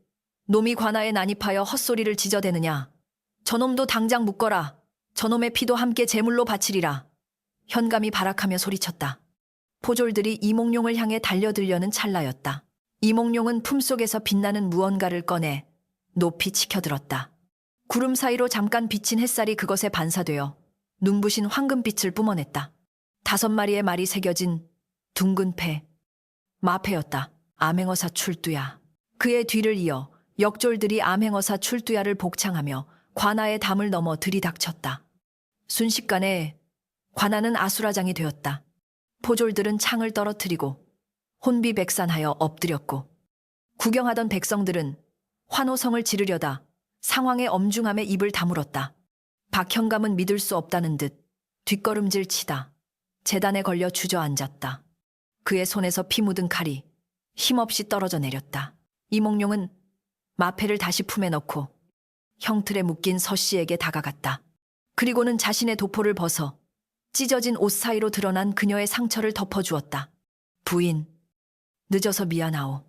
놈이 관아에 난입하여 헛소리를 지저대느냐? 저놈도 당장 묶어라. 저놈의 피도 함께 제물로 바치리라. 현감이 발악하며 소리쳤다. 포졸들이 이몽룡을 향해 달려들려는 찰나였다. 이몽룡은 품속에서 빛나는 무언가를 꺼내 높이 치켜들었다. 구름 사이로 잠깐 비친 햇살이 그것에 반사되어 눈부신 황금빛을 뿜어냈다. 5마리의 말이 새겨진 둥근 패, 마패였다. 암행어사 출두야. 그의 뒤를 이어 역졸들이 암행어사 출두야를 복창하며 관아의 담을 넘어 들이닥쳤다. 순식간에 관아는 아수라장이 되었다. 포졸들은 창을 떨어뜨리고 혼비백산하여 엎드렸고 구경하던 백성들은 환호성을 지르려다 상황의 엄중함에 입을 다물었다. 박형감은 믿을 수 없다는 듯 뒷걸음질 치다 재단에 걸려 주저앉았다. 그의 손에서 피 묻은 칼이 힘없이 떨어져 내렸다. 이몽룡은 마패를 다시 품에 넣고 형틀에 묶인 서 씨에게 다가갔다. 그리고는 자신의 도포를 벗어 찢어진 옷 사이로 드러난 그녀의 상처를 덮어주었다. 부인, 늦어서 미안하오.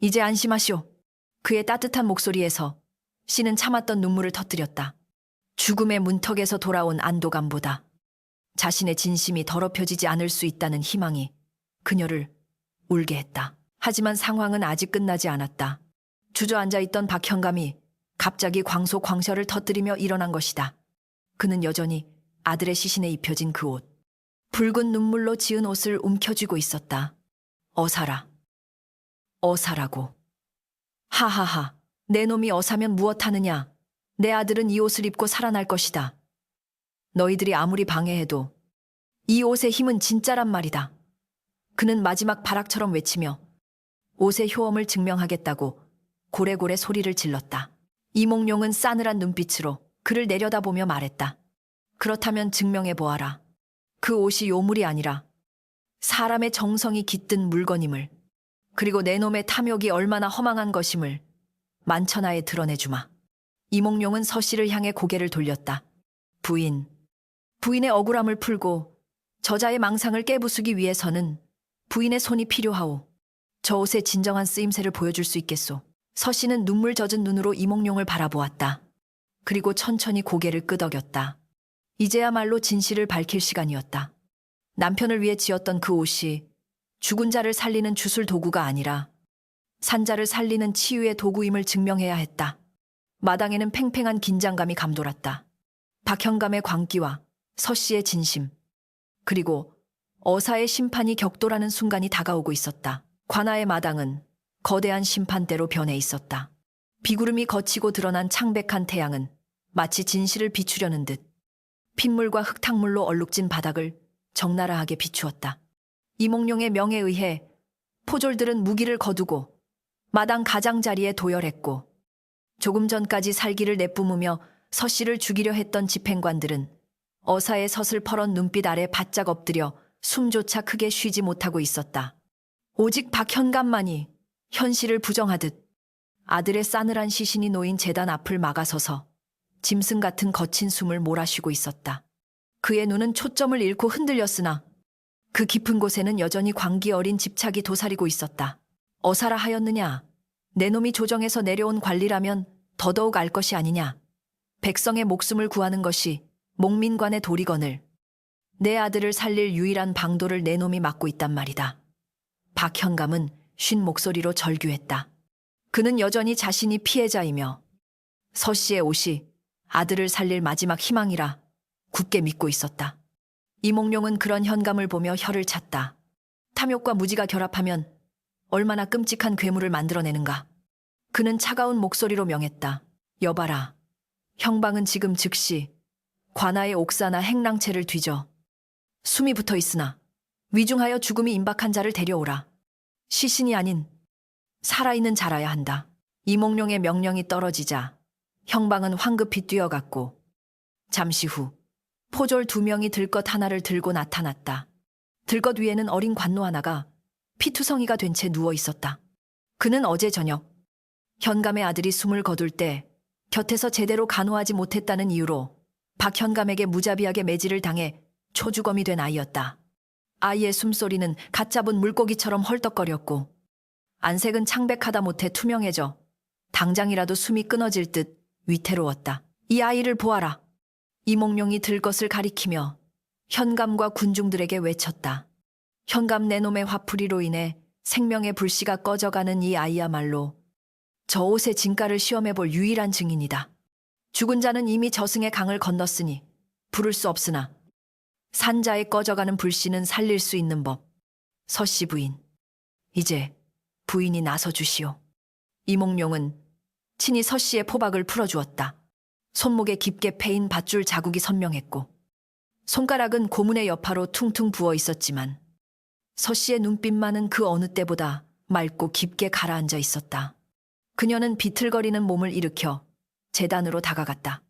이제 안심하시오. 그의 따뜻한 목소리에서 씨는 참았던 눈물을 터뜨렸다. 죽음의 문턱에서 돌아온 안도감보다 자신의 진심이 더럽혀지지 않을 수 있다는 희망이 그녀를 울게 했다. 하지만 상황은 아직 끝나지 않았다. 주저앉아 있던 박형감이 갑자기 광소광셔를 터뜨리며 일어난 것이다. 그는 여전히 아들의 시신에 입혀진 그 옷, 붉은 눈물로 지은 옷을 움켜쥐고 있었다. 어사라. 어사라고. 하하하. 내 놈이 어사면 무엇하느냐. 내 아들은 이 옷을 입고 살아날 것이다. 너희들이 아무리 방해해도 이 옷의 힘은 진짜란 말이다. 그는 마지막 발악처럼 외치며 옷의 효험을 증명하겠다고 고래고래 소리를 질렀다. 이몽룡은 싸늘한 눈빛으로 그를 내려다보며 말했다. 그렇다면 증명해보아라. 그 옷이 요물이 아니라 사람의 정성이 깃든 물건임을, 그리고 내 놈의 탐욕이 얼마나 허망한 것임을 만천하에 드러내주마. 이몽룡은 서 씨를 향해 고개를 돌렸다. 부인의 억울함을 풀고 저자의 망상을 깨부수기 위해서는 부인의 손이 필요하오. 저 옷의 진정한 쓰임새를 보여줄 수 있겠소. 서 씨는 눈물 젖은 눈으로 이몽룡을 바라보았다. 그리고 천천히 고개를 끄덕였다. 이제야말로 진실을 밝힐 시간이었다. 남편을 위해 지었던 그 옷이 죽은 자를 살리는 주술 도구가 아니라 산자를 살리는 치유의 도구임을 증명해야 했다. 마당에는 팽팽한 긴장감이 감돌았다. 박형감의 광기와 서 씨의 진심, 그리고 어사의 심판이 격돌하는 순간이 다가오고 있었다. 관아의 마당은 거대한 심판대로 변해 있었다. 비구름이 거치고 드러난 창백한 태양은 마치 진실을 비추려는 듯 핏물과 흙탕물로 얼룩진 바닥을 적나라하게 비추었다. 이몽룡의 명에 의해 포졸들은 무기를 거두고 마당 가장자리에 도열했고, 조금 전까지 살기를 내뿜으며 서 씨를 죽이려 했던 집행관들은 어사의 서슬퍼런 눈빛 아래 바짝 엎드려 숨조차 크게 쉬지 못하고 있었다. 오직 박현감만이 현실을 부정하듯 아들의 싸늘한 시신이 놓인 제단 앞을 막아서서 짐승 같은 거친 숨을 몰아쉬고 있었다. 그의 눈은 초점을 잃고 흔들렸으나 그 깊은 곳에는 여전히 광기 어린 집착이 도사리고 있었다. 어사라 하였느냐? 내 놈이 조정에서 내려온 관리라면 더더욱 알 것이 아니냐? 백성의 목숨을 구하는 것이 목민관의 도리거늘 내 아들을 살릴 유일한 방도를 내 놈이 맡고 있단 말이다. 박현감은 쉰 목소리로 절규했다. 그는 여전히 자신이 피해자이며 서 씨의 옷이 아들을 살릴 마지막 희망이라 굳게 믿고 있었다. 이몽룡은 그런 현감을 보며 혀를 찼다. 탐욕과 무지가 결합하면 얼마나 끔찍한 괴물을 만들어내는가. 그는 차가운 목소리로 명했다. 여봐라. 형방은 지금 즉시 관아의 옥사나 행랑채를 뒤져 숨이 붙어 있으나 위중하여 죽음이 임박한 자를 데려오라. 시신이 아닌 살아있는 자라야 한다. 이몽룡의 명령이 떨어지자 형방은 황급히 뛰어갔고 잠시 후 포졸 2명이 들것 하나를 들고 나타났다. 들것 위에는 어린 관노 하나가 피투성이가 된 채 누워 있었다. 그는 어제 저녁 현감의 아들이 숨을 거둘 때 곁에서 제대로 간호하지 못했다는 이유로 박현감에게 무자비하게 매질을 당해 초주검이 된 아이였다. 아이의 숨소리는 갓 잡은 물고기처럼 헐떡거렸고 안색은 창백하다 못해 투명해져 당장이라도 숨이 끊어질 듯 위태로웠다. 이 아이를 보아라. 이몽룡이 들것을 가리키며 현감과 군중들에게 외쳤다. 현감 내놈의 화풀이로 인해 생명의 불씨가 꺼져가는 이 아이야말로 저 옷의 진가를 시험해볼 유일한 증인이다. 죽은 자는 이미 저승의 강을 건넜으니 부를 수 없으나 산자의 꺼져가는 불씨는 살릴 수 있는 법. 서씨 부인, 이제 부인이 나서주시오. 이몽룡은 친히 서씨의 포박을 풀어주었다. 손목에 깊게 패인 밧줄 자국이 선명했고 손가락은 고문의 여파로 퉁퉁 부어 있었지만 서씨의 눈빛만은 그 어느 때보다 맑고 깊게 가라앉아 있었다. 그녀는 비틀거리는 몸을 일으켜 제단으로 다가갔다.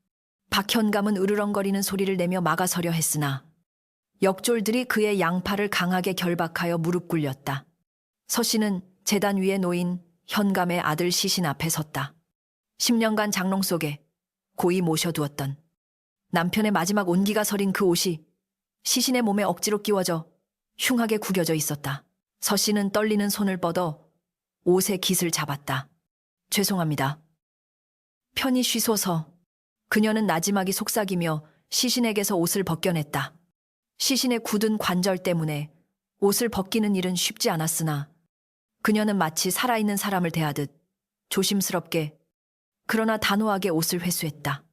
박현감은 으르렁거리는 소리를 내며 막아서려 했으나 역졸들이 그의 양팔을 강하게 결박하여 무릎 꿇렸다. 서씨는 제단 위에 놓인 현감의 아들 시신 앞에 섰다. 10년간 장롱 속에 고이 모셔두었던 남편의 마지막 온기가 서린 그 옷이 시신의 몸에 억지로 끼워져 흉하게 구겨져 있었다. 서씨는 떨리는 손을 뻗어 옷의 깃을 잡았다. 죄송합니다. 편히 쉬소서. 그녀는 나지막이 속삭이며 시신에게서 옷을 벗겨냈다. 시신의 굳은 관절 때문에 옷을 벗기는 일은 쉽지 않았으나 그녀는 마치 살아있는 사람을 대하듯 조심스럽게 그러나 단호하게 옷을 회수했다.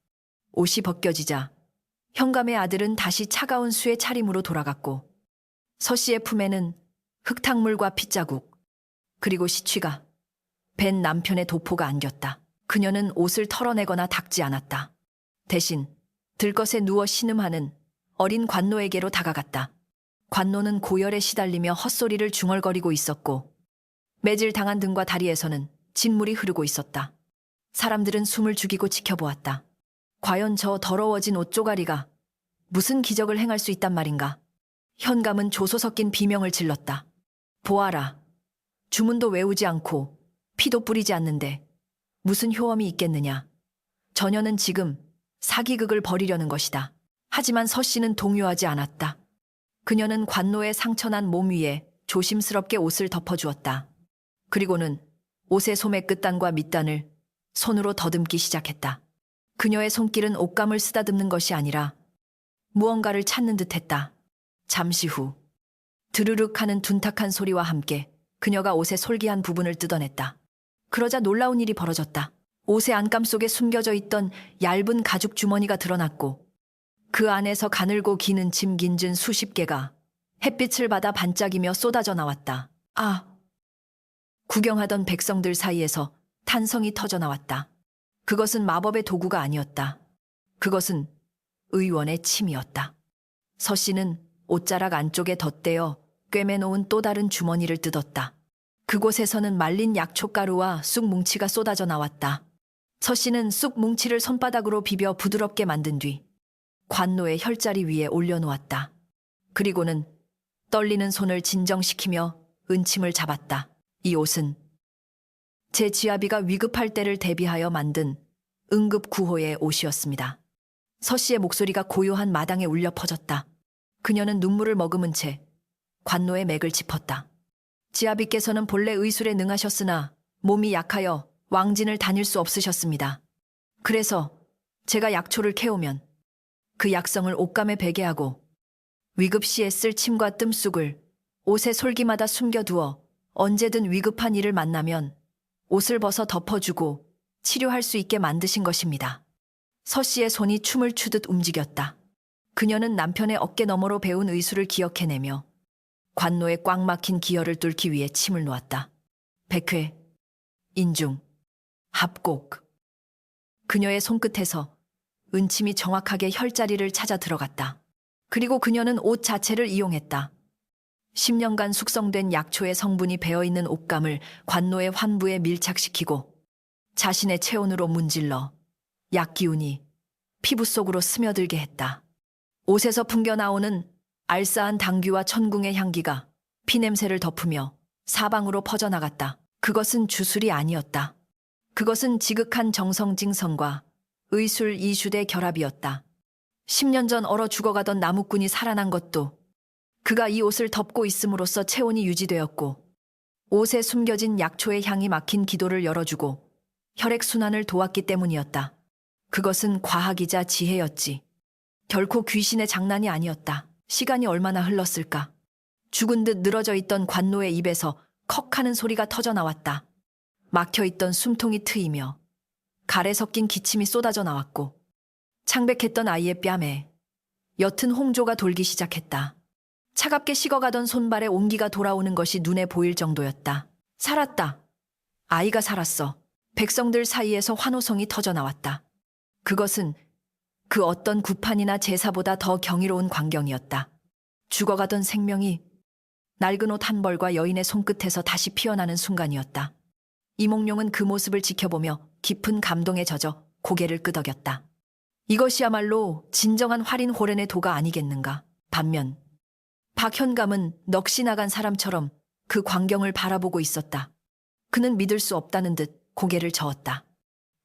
옷이 벗겨지자 현감의 아들은 다시 차가운 수의 차림으로 돌아갔고 서씨의 품에는 흙탕물과 핏자국 그리고 시취가 벤 남편의 도포가 안겼다. 그녀는 옷을 털어내거나 닦지 않았다. 대신 들것에 누워 신음하는 어린 관노에게로 다가갔다. 관노는 고열에 시달리며 헛소리를 중얼거리고 있었고 매질당한 등과 다리에서는 진물이 흐르고 있었다. 사람들은 숨을 죽이고 지켜보았다. 과연 저 더러워진 옷조가리가 무슨 기적을 행할 수 있단 말인가? 현감은 조소 섞인 비명을 질렀다. 보아라. 주문도 외우지 않고 피도 뿌리지 않는데 무슨 효험이 있겠느냐. 저녀는 지금 사기극을 벌이려는 것이다. 하지만 서씨는 동요하지 않았다. 그녀는 관노의 상처난 몸 위에 조심스럽게 옷을 덮어주었다. 그리고는 옷의 소매 끝단과 밑단을 손으로 더듬기 시작했다. 그녀의 손길은 옷감을 쓰다듬는 것이 아니라 무언가를 찾는 듯했다. 잠시 후 드르륵 하는 둔탁한 소리와 함께 그녀가 옷의 솔기한 부분을 뜯어냈다. 그러자 놀라운 일이 벌어졌다. 옷의 안감 속에 숨겨져 있던 얇은 가죽 주머니가 드러났고 그 안에서 가늘고 기는 짐 긴진 수십 개가 햇빛을 받아 반짝이며 쏟아져 나왔다. 아! 구경하던 백성들 사이에서 탄성이 터져 나왔다. 그것은 마법의 도구가 아니었다. 그것은 의원의 침이었다. 서씨는 옷자락 안쪽에 덧대어 꿰매놓은 또 다른 주머니를 뜯었다. 그곳에서는 말린 약초가루와 쑥 뭉치가 쏟아져 나왔다. 서씨는 쑥 뭉치를 손바닥으로 비벼 부드럽게 만든 뒤 관노의 혈자리 위에 올려놓았다. 그리고는 떨리는 손을 진정시키며 은침을 잡았다. 이 옷은 제 지아비가 위급할 때를 대비하여 만든 응급 구호의 옷이었습니다. 서 씨의 목소리가 고요한 마당에 울려 퍼졌다. 그녀는 눈물을 머금은 채 관노의 맥을 짚었다. 지아비께서는 본래 의술에 능하셨으나 몸이 약하여 왕진을 다닐 수 없으셨습니다. 그래서 제가 약초를 캐오면 그 약성을 옷감에 베게 하고 위급 시에 쓸 침과 뜸쑥을 옷의 솔기마다 숨겨두어 언제든 위급한 일을 만나면 옷을 벗어 덮어주고 치료할 수 있게 만드신 것입니다. 서 씨의 손이 춤을 추듯 움직였다. 그녀는 남편의 어깨 너머로 배운 의술을 기억해내며 관노의 꽉 막힌 기혈을 뚫기 위해 침을 놓았다. 백회, 인중, 합곡. 그녀의 손끝에서 은침이 정확하게 혈자리를 찾아 들어갔다. 그리고 그녀는 옷 자체를 이용했다. 10년간 숙성된 약초의 성분이 배어있는 옷감을 관노의 환부에 밀착시키고 자신의 체온으로 문질러 약 기운이 피부 속으로 스며들게 했다. 옷에서 풍겨나오는 알싸한 당귀와 천궁의 향기가 피냄새를 덮으며 사방으로 퍼져나갔다. 그것은 주술이 아니었다. 그것은 지극한 정성징성과 의술 이술의 결합이었다. 10년 전 얼어 죽어가던 나무꾼이 살아난 것도 그가 이 옷을 덮고 있음으로써 체온이 유지되었고 옷에 숨겨진 약초의 향이 막힌 기도를 열어주고 혈액순환을 도왔기 때문이었다. 그것은 과학이자 지혜였지. 결코 귀신의 장난이 아니었다. 시간이 얼마나 흘렀을까. 죽은 듯 늘어져 있던 관노의 입에서 컥 하는 소리가 터져 나왔다. 막혀있던 숨통이 트이며 갈에 섞인 기침이 쏟아져 나왔고 창백했던 아이의 뺨에 옅은 홍조가 돌기 시작했다. 차갑게 식어가던 손발에 온기가 돌아오는 것이 눈에 보일 정도였다. 살았다. 아이가 살았어. 백성들 사이에서 환호성이 터져 나왔다. 그것은 그 어떤 구판이나 제사보다 더 경이로운 광경이었다. 죽어가던 생명이 낡은 옷 한 벌과 여인의 손끝에서 다시 피어나는 순간이었다. 이몽룡은 그 모습을 지켜보며 깊은 감동에 젖어 고개를 끄덕였다. 이것이야말로 진정한 활인 호렌의 도가 아니겠는가. 반면 박현감은 넋이 나간 사람처럼 그 광경을 바라보고 있었다. 그는 믿을 수 없다는 듯 고개를 저었다.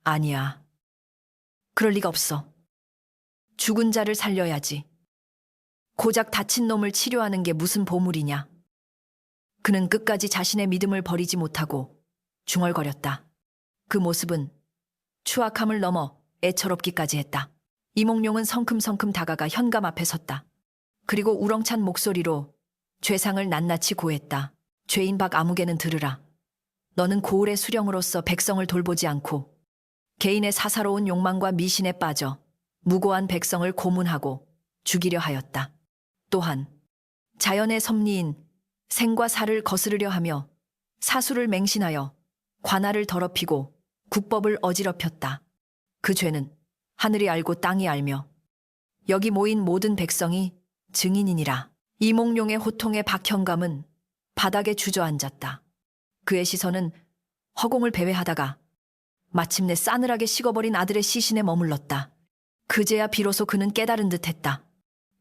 아니야. 그럴 리가 없어. 죽은 자를 살려야지. 고작 다친 놈을 치료하는 게 무슨 보물이냐. 그는 끝까지 자신의 믿음을 버리지 못하고 중얼거렸다. 그 모습은 추악함을 넘어 애처롭기까지 했다. 이몽룡은 성큼성큼 다가가 현감 앞에 섰다. 그리고 우렁찬 목소리로 죄상을 낱낱이 고했다. 죄인 박 아무개는 들으라. 너는 고을의 수령으로서 백성을 돌보지 않고 개인의 사사로운 욕망과 미신에 빠져 무고한 백성을 고문하고 죽이려 하였다. 또한 자연의 섭리인 생과 사를 거스르려 하며 사수를 맹신하여 관할을 더럽히고 국법을 어지럽혔다. 그 죄는 하늘이 알고 땅이 알며 여기 모인 모든 백성이 증인이니라. 이몽룡의 호통에 박현감은 바닥에 주저앉았다. 그의 시선은 허공을 배회하다가 마침내 싸늘하게 식어버린 아들의 시신에 머물렀다. 그제야 비로소 그는 깨달은 듯했다.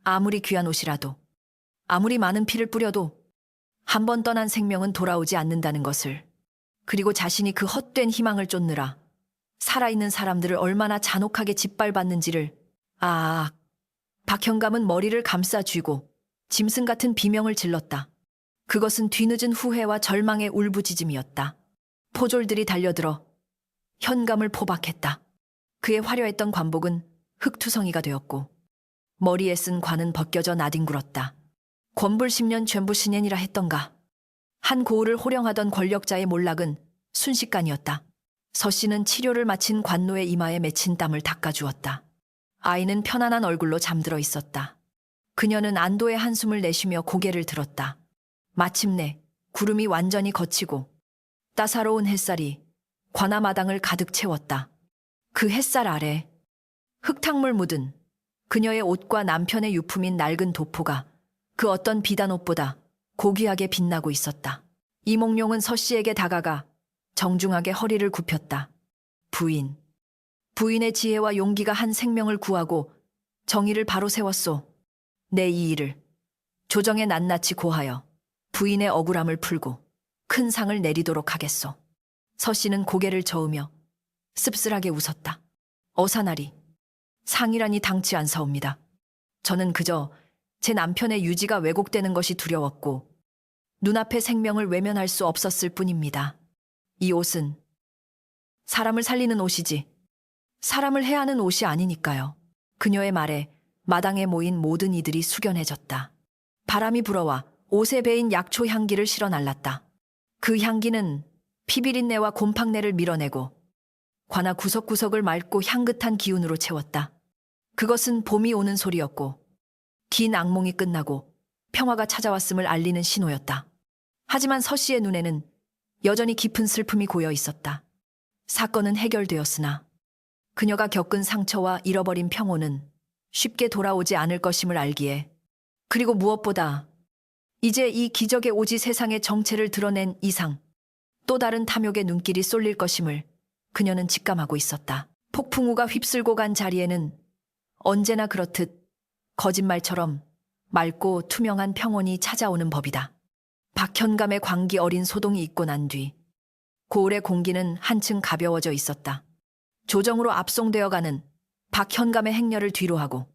아무리 귀한 옷이라도, 아무리 많은 피를 뿌려도 한 번 떠난 생명은 돌아오지 않는다는 것을, 그리고 자신이 그 헛된 희망을 쫓느라 살아있는 사람들을 얼마나 잔혹하게 짓밟았는지를. 박현감은 머리를 감싸 쥐고 짐승 같은 비명을 질렀다. 그것은 뒤늦은 후회와 절망의 울부짖음이었다. 포졸들이 달려들어 현감을 포박했다. 그의 화려했던 관복은 흙투성이가 되었고 머리에 쓴 관은 벗겨져 나뒹굴었다. 권불 10년 전부신년이라 했던가. 한 고을을 호령하던 권력자의 몰락은 순식간이었다. 서 씨는 치료를 마친 관노의 이마에 맺힌 땀을 닦아주었다. 아이는 편안한 얼굴로 잠들어 있었다. 그녀는 안도의 한숨을 내쉬며 고개를 들었다. 마침내 구름이 완전히 걷히고 따사로운 햇살이 관아마당을 가득 채웠다. 그 햇살 아래 흙탕물 묻은 그녀의 옷과 남편의 유품인 낡은 도포가 그 어떤 비단 옷보다 고귀하게 빛나고 있었다. 이몽룡은 서 씨에게 다가가 정중하게 허리를 굽혔다. 부인. 부인의 지혜와 용기가 한 생명을 구하고 정의를 바로 세웠소. 내 이 일을 조정에 낱낱이 고하여 부인의 억울함을 풀고 큰 상을 내리도록 하겠소. 서 씨는 고개를 저으며 씁쓸하게 웃었다. 어사나리. 상이라니 당치 않사옵니다. 저는 그저 제 남편의 유지가 왜곡되는 것이 두려웠고 눈앞의 생명을 외면할 수 없었을 뿐입니다. 이 옷은 사람을 살리는 옷이지 사람을 해야 하는 옷이 아니니까요. 그녀의 말에 마당에 모인 모든 이들이 숙연해졌다. 바람이 불어와 옷에 배인 약초 향기를 실어 날랐다. 그 향기는 피비린내와 곰팡내를 밀어내고 관아 구석구석을 맑고 향긋한 기운으로 채웠다. 그것은 봄이 오는 소리였고 긴 악몽이 끝나고 평화가 찾아왔음을 알리는 신호였다. 하지만 서 씨의 눈에는 여전히 깊은 슬픔이 고여 있었다. 사건은 해결되었으나 그녀가 겪은 상처와 잃어버린 평온은 쉽게 돌아오지 않을 것임을 알기에, 그리고 무엇보다 이제 이 기적의 오지 세상의 정체를 드러낸 이상 또 다른 탐욕의 눈길이 쏠릴 것임을 그녀는 직감하고 있었다. 폭풍우가 휩쓸고 간 자리에는 언제나 그렇듯 거짓말처럼 맑고 투명한 평온이 찾아오는 법이다. 박현감의 광기 어린 소동이 있고 난 뒤 고을의 공기는 한층 가벼워져 있었다. 조정으로 압송되어가는 박현감의 행렬을 뒤로하고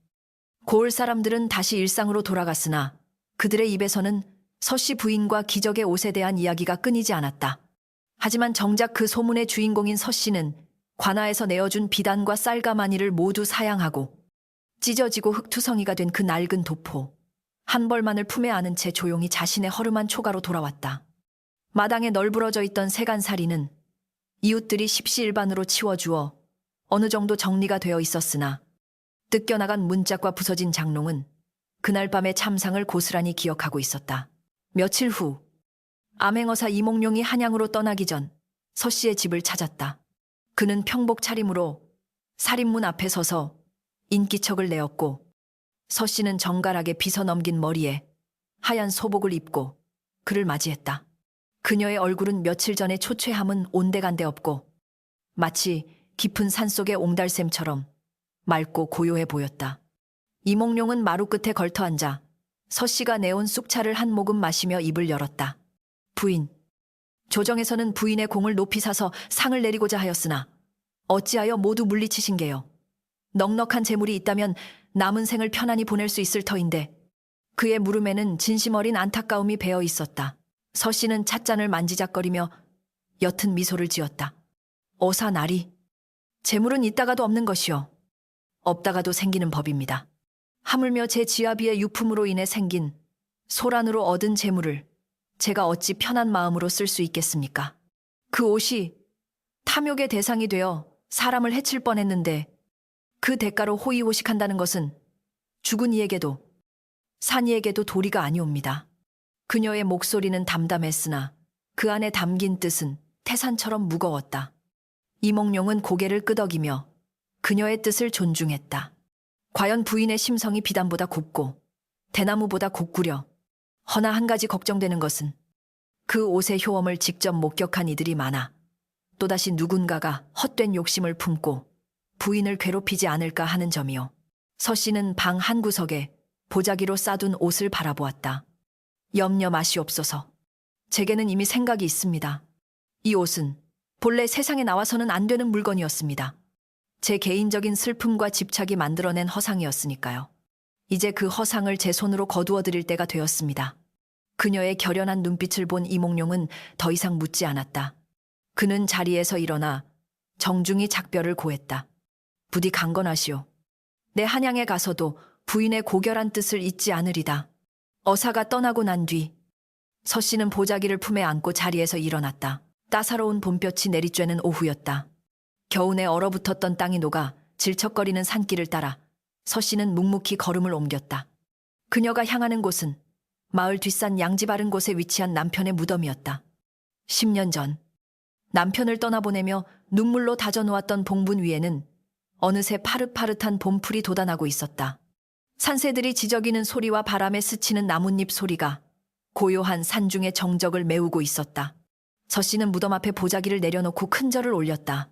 고을 사람들은 다시 일상으로 돌아갔으나 그들의 입에서는 서씨 부인과 기적의 옷에 대한 이야기가 끊이지 않았다. 하지만 정작 그 소문의 주인공인 서씨는 관아에서 내어준 비단과 쌀과 마니를 모두 사양하고 찢어지고 흙투성이가 된 그 낡은 도포 한 벌만을 품에 안은 채 조용히 자신의 허름한 초가로 돌아왔다. 마당에 널브러져 있던 세간살이는 이웃들이 십시일반으로 치워주어 어느 정도 정리가 되어 있었으나 뜯겨나간 문짝과 부서진 장롱은 그날 밤의 참상을 고스란히 기억하고 있었다. 며칠 후 암행어사 이몽룡이 한양으로 떠나기 전 서 씨의 집을 찾았다. 그는 평복 차림으로 살인문 앞에 서서 인기척을 내었고 서 씨는 정갈하게 빗어넘긴 머리에 하얀 소복을 입고 그를 맞이했다. 그녀의 얼굴은 며칠 전의 초췌함은 온데간데 없고 마치 깊은 산속의 옹달샘처럼 맑고 고요해 보였다. 이몽룡은 마루 끝에 걸터앉아 서 씨가 내온 쑥차를 한 모금 마시며 입을 열었다. 부인, 조정에서는 부인의 공을 높이 사서 상을 내리고자 하였으나 어찌하여 모두 물리치신 게요. 넉넉한 재물이 있다면 남은 생을 편안히 보낼 수 있을 터인데. 그의 물음에는 진심 어린 안타까움이 배어 있었다. 서 씨는 찻잔을 만지작거리며 옅은 미소를 지었다. 어사나리, 재물은 있다가도 없는 것이요 없다가도 생기는 법입니다. 하물며 제 지아비의 유품으로 인해 생긴 소란으로 얻은 재물을 제가 어찌 편한 마음으로 쓸 수 있겠습니까? 그 옷이 탐욕의 대상이 되어 사람을 해칠 뻔했는데 그 대가로 호의호식한다는 것은 죽은 이에게도 산 이에게도 도리가 아니옵니다. 그녀의 목소리는 담담했으나 그 안에 담긴 뜻은 태산처럼 무거웠다. 이몽룡은 고개를 끄덕이며 그녀의 뜻을 존중했다. 과연 부인의 심성이 비단보다 곱고 대나무보다 곧구려. 허나 한 가지 걱정되는 것은 그 옷의 효험을 직접 목격한 이들이 많아 또다시 누군가가 헛된 욕심을 품고 부인을 괴롭히지 않을까 하는 점이요. 서 씨는 방 한 구석에 보자기로 싸둔 옷을 바라보았다. 염려 마시옵소서. 제게는 이미 생각이 있습니다. 이 옷은 본래 세상에 나와서는 안 되는 물건이었습니다. 제 개인적인 슬픔과 집착이 만들어낸 허상이었으니까요. 이제 그 허상을 제 손으로 거두어 드릴 때가 되었습니다. 그녀의 결연한 눈빛을 본 이몽룡은 더 이상 묻지 않았다. 그는 자리에서 일어나 정중히 작별을 고했다. 부디 강건하시오. 내 한양에 가서도 부인의 고결한 뜻을 잊지 않으리다. 어사가 떠나고 난 뒤 서 씨는 보자기를 품에 안고 자리에서 일어났다. 따사로운 봄볕이 내리쬐는 오후였다. 겨우내 얼어붙었던 땅이 녹아 질척거리는 산길을 따라 서 씨는 묵묵히 걸음을 옮겼다. 그녀가 향하는 곳은 마을 뒷산 양지 바른 곳에 위치한 남편의 무덤이었다. 10년 전 남편을 떠나보내며 눈물로 다져놓았던 봉분 위에는 어느새 파릇파릇한 봄풀이 돋아나고 있었다. 산새들이 지저귀는 소리와 바람에 스치는 나뭇잎 소리가 고요한 산중의 정적을 메우고 있었다. 서 씨는 무덤 앞에 보자기를 내려놓고 큰 절을 올렸다.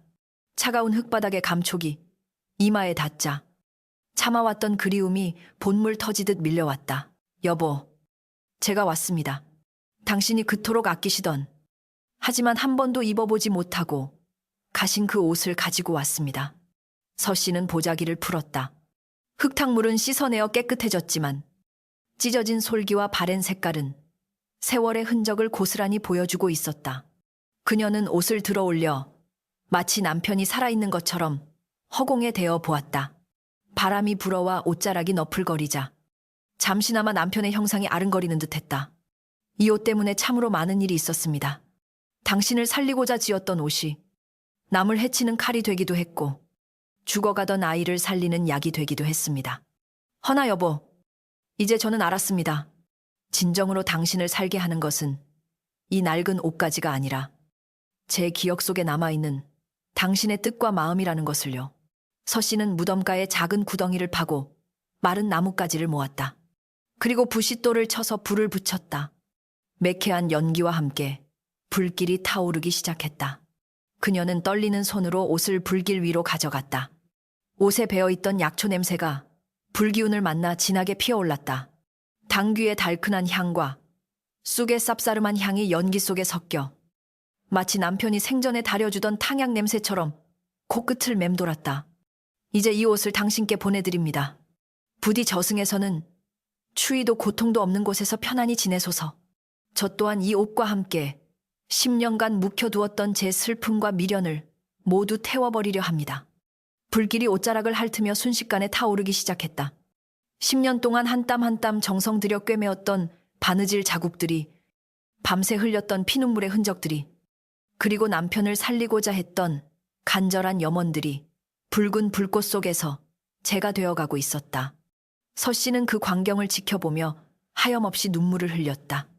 차가운 흙바닥의 감촉이 이마에 닿자 참아왔던 그리움이 본물 터지듯 밀려왔다. 여보, 제가 왔습니다. 당신이 그토록 아끼시던 하지만 한 번도 입어보지 못하고 가신 그 옷을 가지고 왔습니다. 서 씨는 보자기를 풀었다. 흙탕물은 씻어내어 깨끗해졌지만 찢어진 솔기와 바랜 색깔은 세월의 흔적을 고스란히 보여주고 있었다. 그녀는 옷을 들어 올려 마치 남편이 살아있는 것처럼 허공에 대어 보았다. 바람이 불어와 옷자락이 너풀거리자 잠시나마 남편의 형상이 아른거리는 듯했다. 이 옷 때문에 참으로 많은 일이 있었습니다. 당신을 살리고자 지었던 옷이 남을 해치는 칼이 되기도 했고 죽어가던 아이를 살리는 약이 되기도 했습니다. 허나 여보, 이제 저는 알았습니다. 진정으로 당신을 살게 하는 것은 이 낡은 옷가지가 아니라 제 기억 속에 남아있는 당신의 뜻과 마음이라는 것을요. 서 씨는 무덤가에 작은 구덩이를 파고 마른 나뭇가지를 모았다. 그리고 부싯돌을 쳐서 불을 붙였다. 매캐한 연기와 함께 불길이 타오르기 시작했다. 그녀는 떨리는 손으로 옷을 불길 위로 가져갔다. 옷에 배어있던 약초 냄새가 불기운을 만나 진하게 피어올랐다. 당귀의 달큰한 향과 쑥의 쌉싸름한 향이 연기 속에 섞여 마치 남편이 생전에 다려주던 탕약 냄새처럼 코끝을 맴돌았다. 이제 이 옷을 당신께 보내드립니다. 부디 저승에서는 추위도 고통도 없는 곳에서 편안히 지내소서. 저 또한 이 옷과 함께 10년간 묵혀두었던 제 슬픔과 미련을 모두 태워버리려 합니다. 불길이 옷자락을 핥으며 순식간에 타오르기 시작했다. 10년 동안 한 땀 한 땀 정성 들여 꿰매었던 바느질 자국들이, 밤새 흘렸던 피눈물의 흔적들이, 그리고 남편을 살리고자 했던 간절한 염원들이 붉은 불꽃 속에서 재가 되어가고 있었다. 서 씨는 그 광경을 지켜보며 하염없이 눈물을 흘렸다.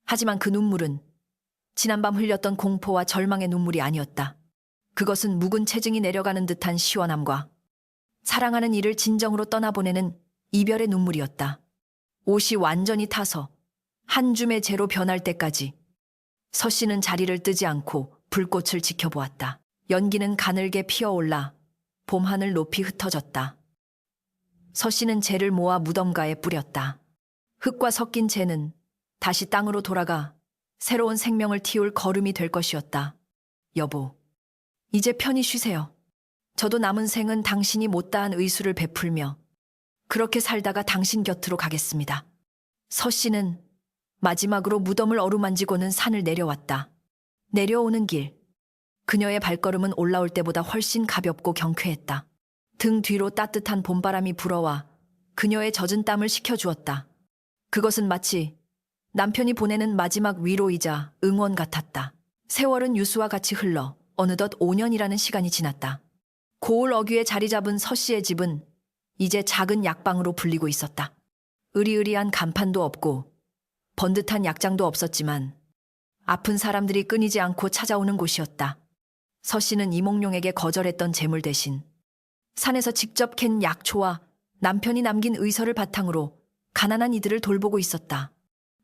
하지만 그 눈물은 지난밤 흘렸던 공포와 절망의 눈물이 아니었다. 그것은 묵은 체증이 내려가는 듯한 시원함과 사랑하는 이를 진정으로 떠나보내는 이별의 눈물이었다. 옷이 완전히 타서 한 줌의 재로 변할 때까지 서 씨는 자리를 뜨지 않고 불꽃을 지켜보았다. 연기는 가늘게 피어올라 봄하늘 높이 흩어졌다. 서 씨는 재를 모아 무덤가에 뿌렸다. 흙과 섞인 재는 다시 땅으로 돌아가 새로운 생명을 틔울 거름이 될 것이었다. 여보, 이제 편히 쉬세요. 저도 남은 생은 당신이 못다한 의술을 베풀며 그렇게 살다가 당신 곁으로 가겠습니다. 서 씨는 마지막으로 무덤을 어루만지고는 산을 내려왔다. 내려오는 길, 그녀의 발걸음은 올라올 때보다 훨씬 가볍고 경쾌했다. 등 뒤로 따뜻한 봄바람이 불어와 그녀의 젖은 땀을 식혀주었다. 그것은 마치 남편이 보내는 마지막 위로이자 응원 같았다. 세월은 유수와 같이 흘러 어느덧 5년이라는 시간이 지났다. 고을 어귀에 자리 잡은 서 씨의 집은 이제 작은 약방으로 불리고 있었다. 으리으리한 간판도 없고 번듯한 약장도 없었지만 아픈 사람들이 끊이지 않고 찾아오는 곳이었다. 서 씨는 이몽룡에게 거절했던 재물 대신 산에서 직접 캔 약초와 남편이 남긴 의서를 바탕으로 가난한 이들을 돌보고 있었다.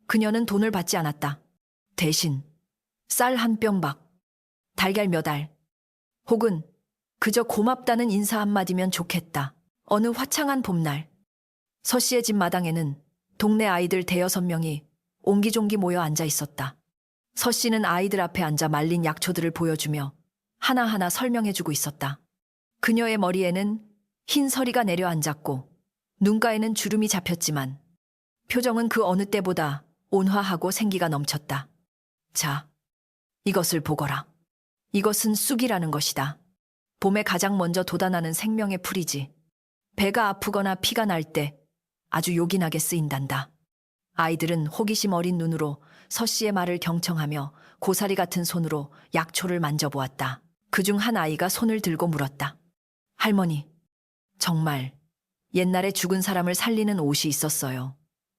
그녀는 돈을 받지 않았다. 대신 쌀 한 병박, 달걀 몇 알, 혹은 그저 고맙다는 인사 한마디면 좋겠다. 어느 화창한 봄날, 서 씨의 집 마당에는 동네 아이들 대여섯 명이 옹기종기 모여 앉아 있었다. 서 씨는 아이들 앞에 앉아 말린 약초들을 보여주며 하나하나 설명해주고 있었다. 그녀의 머리에는 흰 서리가 내려앉았고 눈가에는 주름이 잡혔지만 표정은 그 어느 때보다 온화하고 생기가 넘쳤다. 자, 이것을 보거라. 이것은 쑥이라는 것이다. 봄에 가장 먼저 돋아나는 생명의 풀이지. 배가 아프거나 피가 날 때 아주 요긴하게 쓰인단다. 아이들은 호기심 어린 눈으로 서 씨의 말을 경청하며 고사리 같은 손으로 약초를 만져보았다. 그중 한 아이가 손을 들고 물었다. 할머니, 정말 옛날에 죽은 사람을 살리는 옷이 있었어요.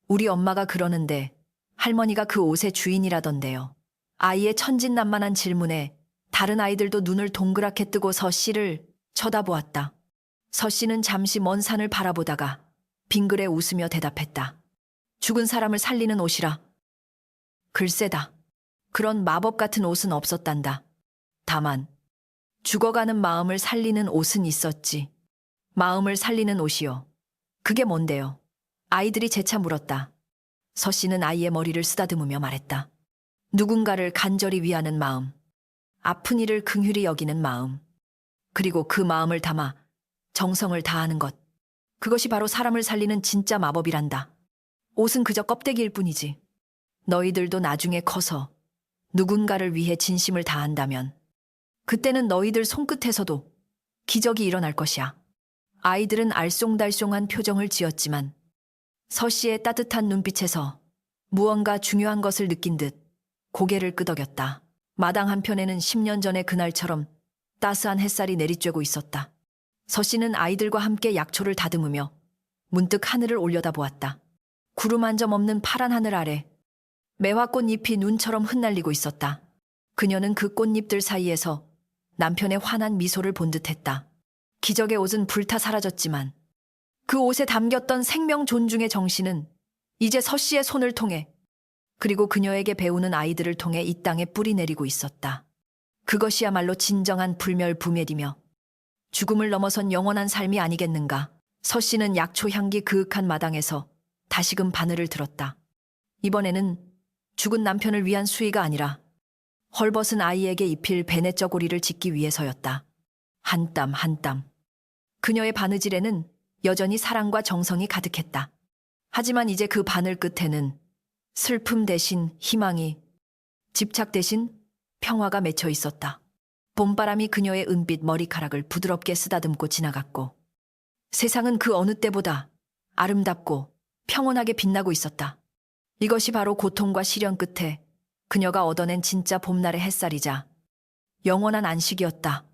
우리 엄마가 그러는데 할머니가 그 옷의 주인이라던데요. 아이의 천진난만한 질문에 다른 아이들도 눈을 동그랗게 뜨고 서 씨를 쳐다보았다. 서 씨는 잠시 먼 산을 바라보다가 빙그레 웃으며 대답했다. 죽은 사람을 살리는 옷이라. 글쎄다. 그런 마법 같은 옷은 없었단다. 다만 죽어가는 마음을 살리는 옷은 있었지. 마음을 살리는 옷이요. 그게 뭔데요? 아이들이 재차 물었다. 서 씨는 아이의 머리를 쓰다듬으며 말했다. 누군가를 간절히 위하는 마음, 아픈 이를 긍휼히 여기는 마음, 그리고 그 마음을 담아 정성을 다하는 것. 그것이 바로 사람을 살리는 진짜 마법이란다. 옷은 그저 껍데기일 뿐이지. 너희들도 나중에 커서 누군가를 위해 진심을 다한다면 그때는 너희들 손끝에서도 기적이 일어날 것이야. 아이들은 알쏭달쏭한 표정을 지었지만 서 씨의 따뜻한 눈빛에서 무언가 중요한 것을 느낀 듯 고개를 끄덕였다. 마당 한편에는 10년 전의 그날처럼 따스한 햇살이 내리쬐고 있었다. 서 씨는 아이들과 함께 약초를 다듬으며 문득 하늘을 올려다보았다. 구름 한 점 없는 파란 하늘 아래 매화꽃 잎이 눈처럼 흩날리고 있었다. 그녀는 그 꽃잎들 사이에서 남편의 환한 미소를 본 듯했다. 기적의 옷은 불타 사라졌지만 그 옷에 담겼던 생명 존중의 정신은 이제 서 씨의 손을 통해 그리고 그녀에게 배우는 아이들을 통해 이 땅에 뿌리 내리고 있었다. 그것이야말로 진정한 불멸부멸이며 죽음을 넘어선 영원한 삶이 아니겠는가. 서 씨는 약초 향기 그윽한 마당에서 다시금 바늘을 들었다. 이번에는 죽은 남편을 위한 수의가 아니라 헐벗은 아이에게 입힐 베네쩌고리를 짓기 위해서였다. 한 땀 한 땀. 그녀의 바느질에는 여전히 사랑과 정성이 가득했다. 하지만 이제 그 바늘 끝에는 슬픔 대신 희망이, 집착 대신 평화가 맺혀 있었다. 봄바람이 그녀의 은빛 머리카락을 부드럽게 쓰다듬고 지나갔고 세상은 그 어느 때보다 아름답고 평온하게 빛나고 있었다. 이것이 바로 고통과 시련 끝에 그녀가 얻어낸 진짜 봄날의 햇살이자 영원한 안식이었다.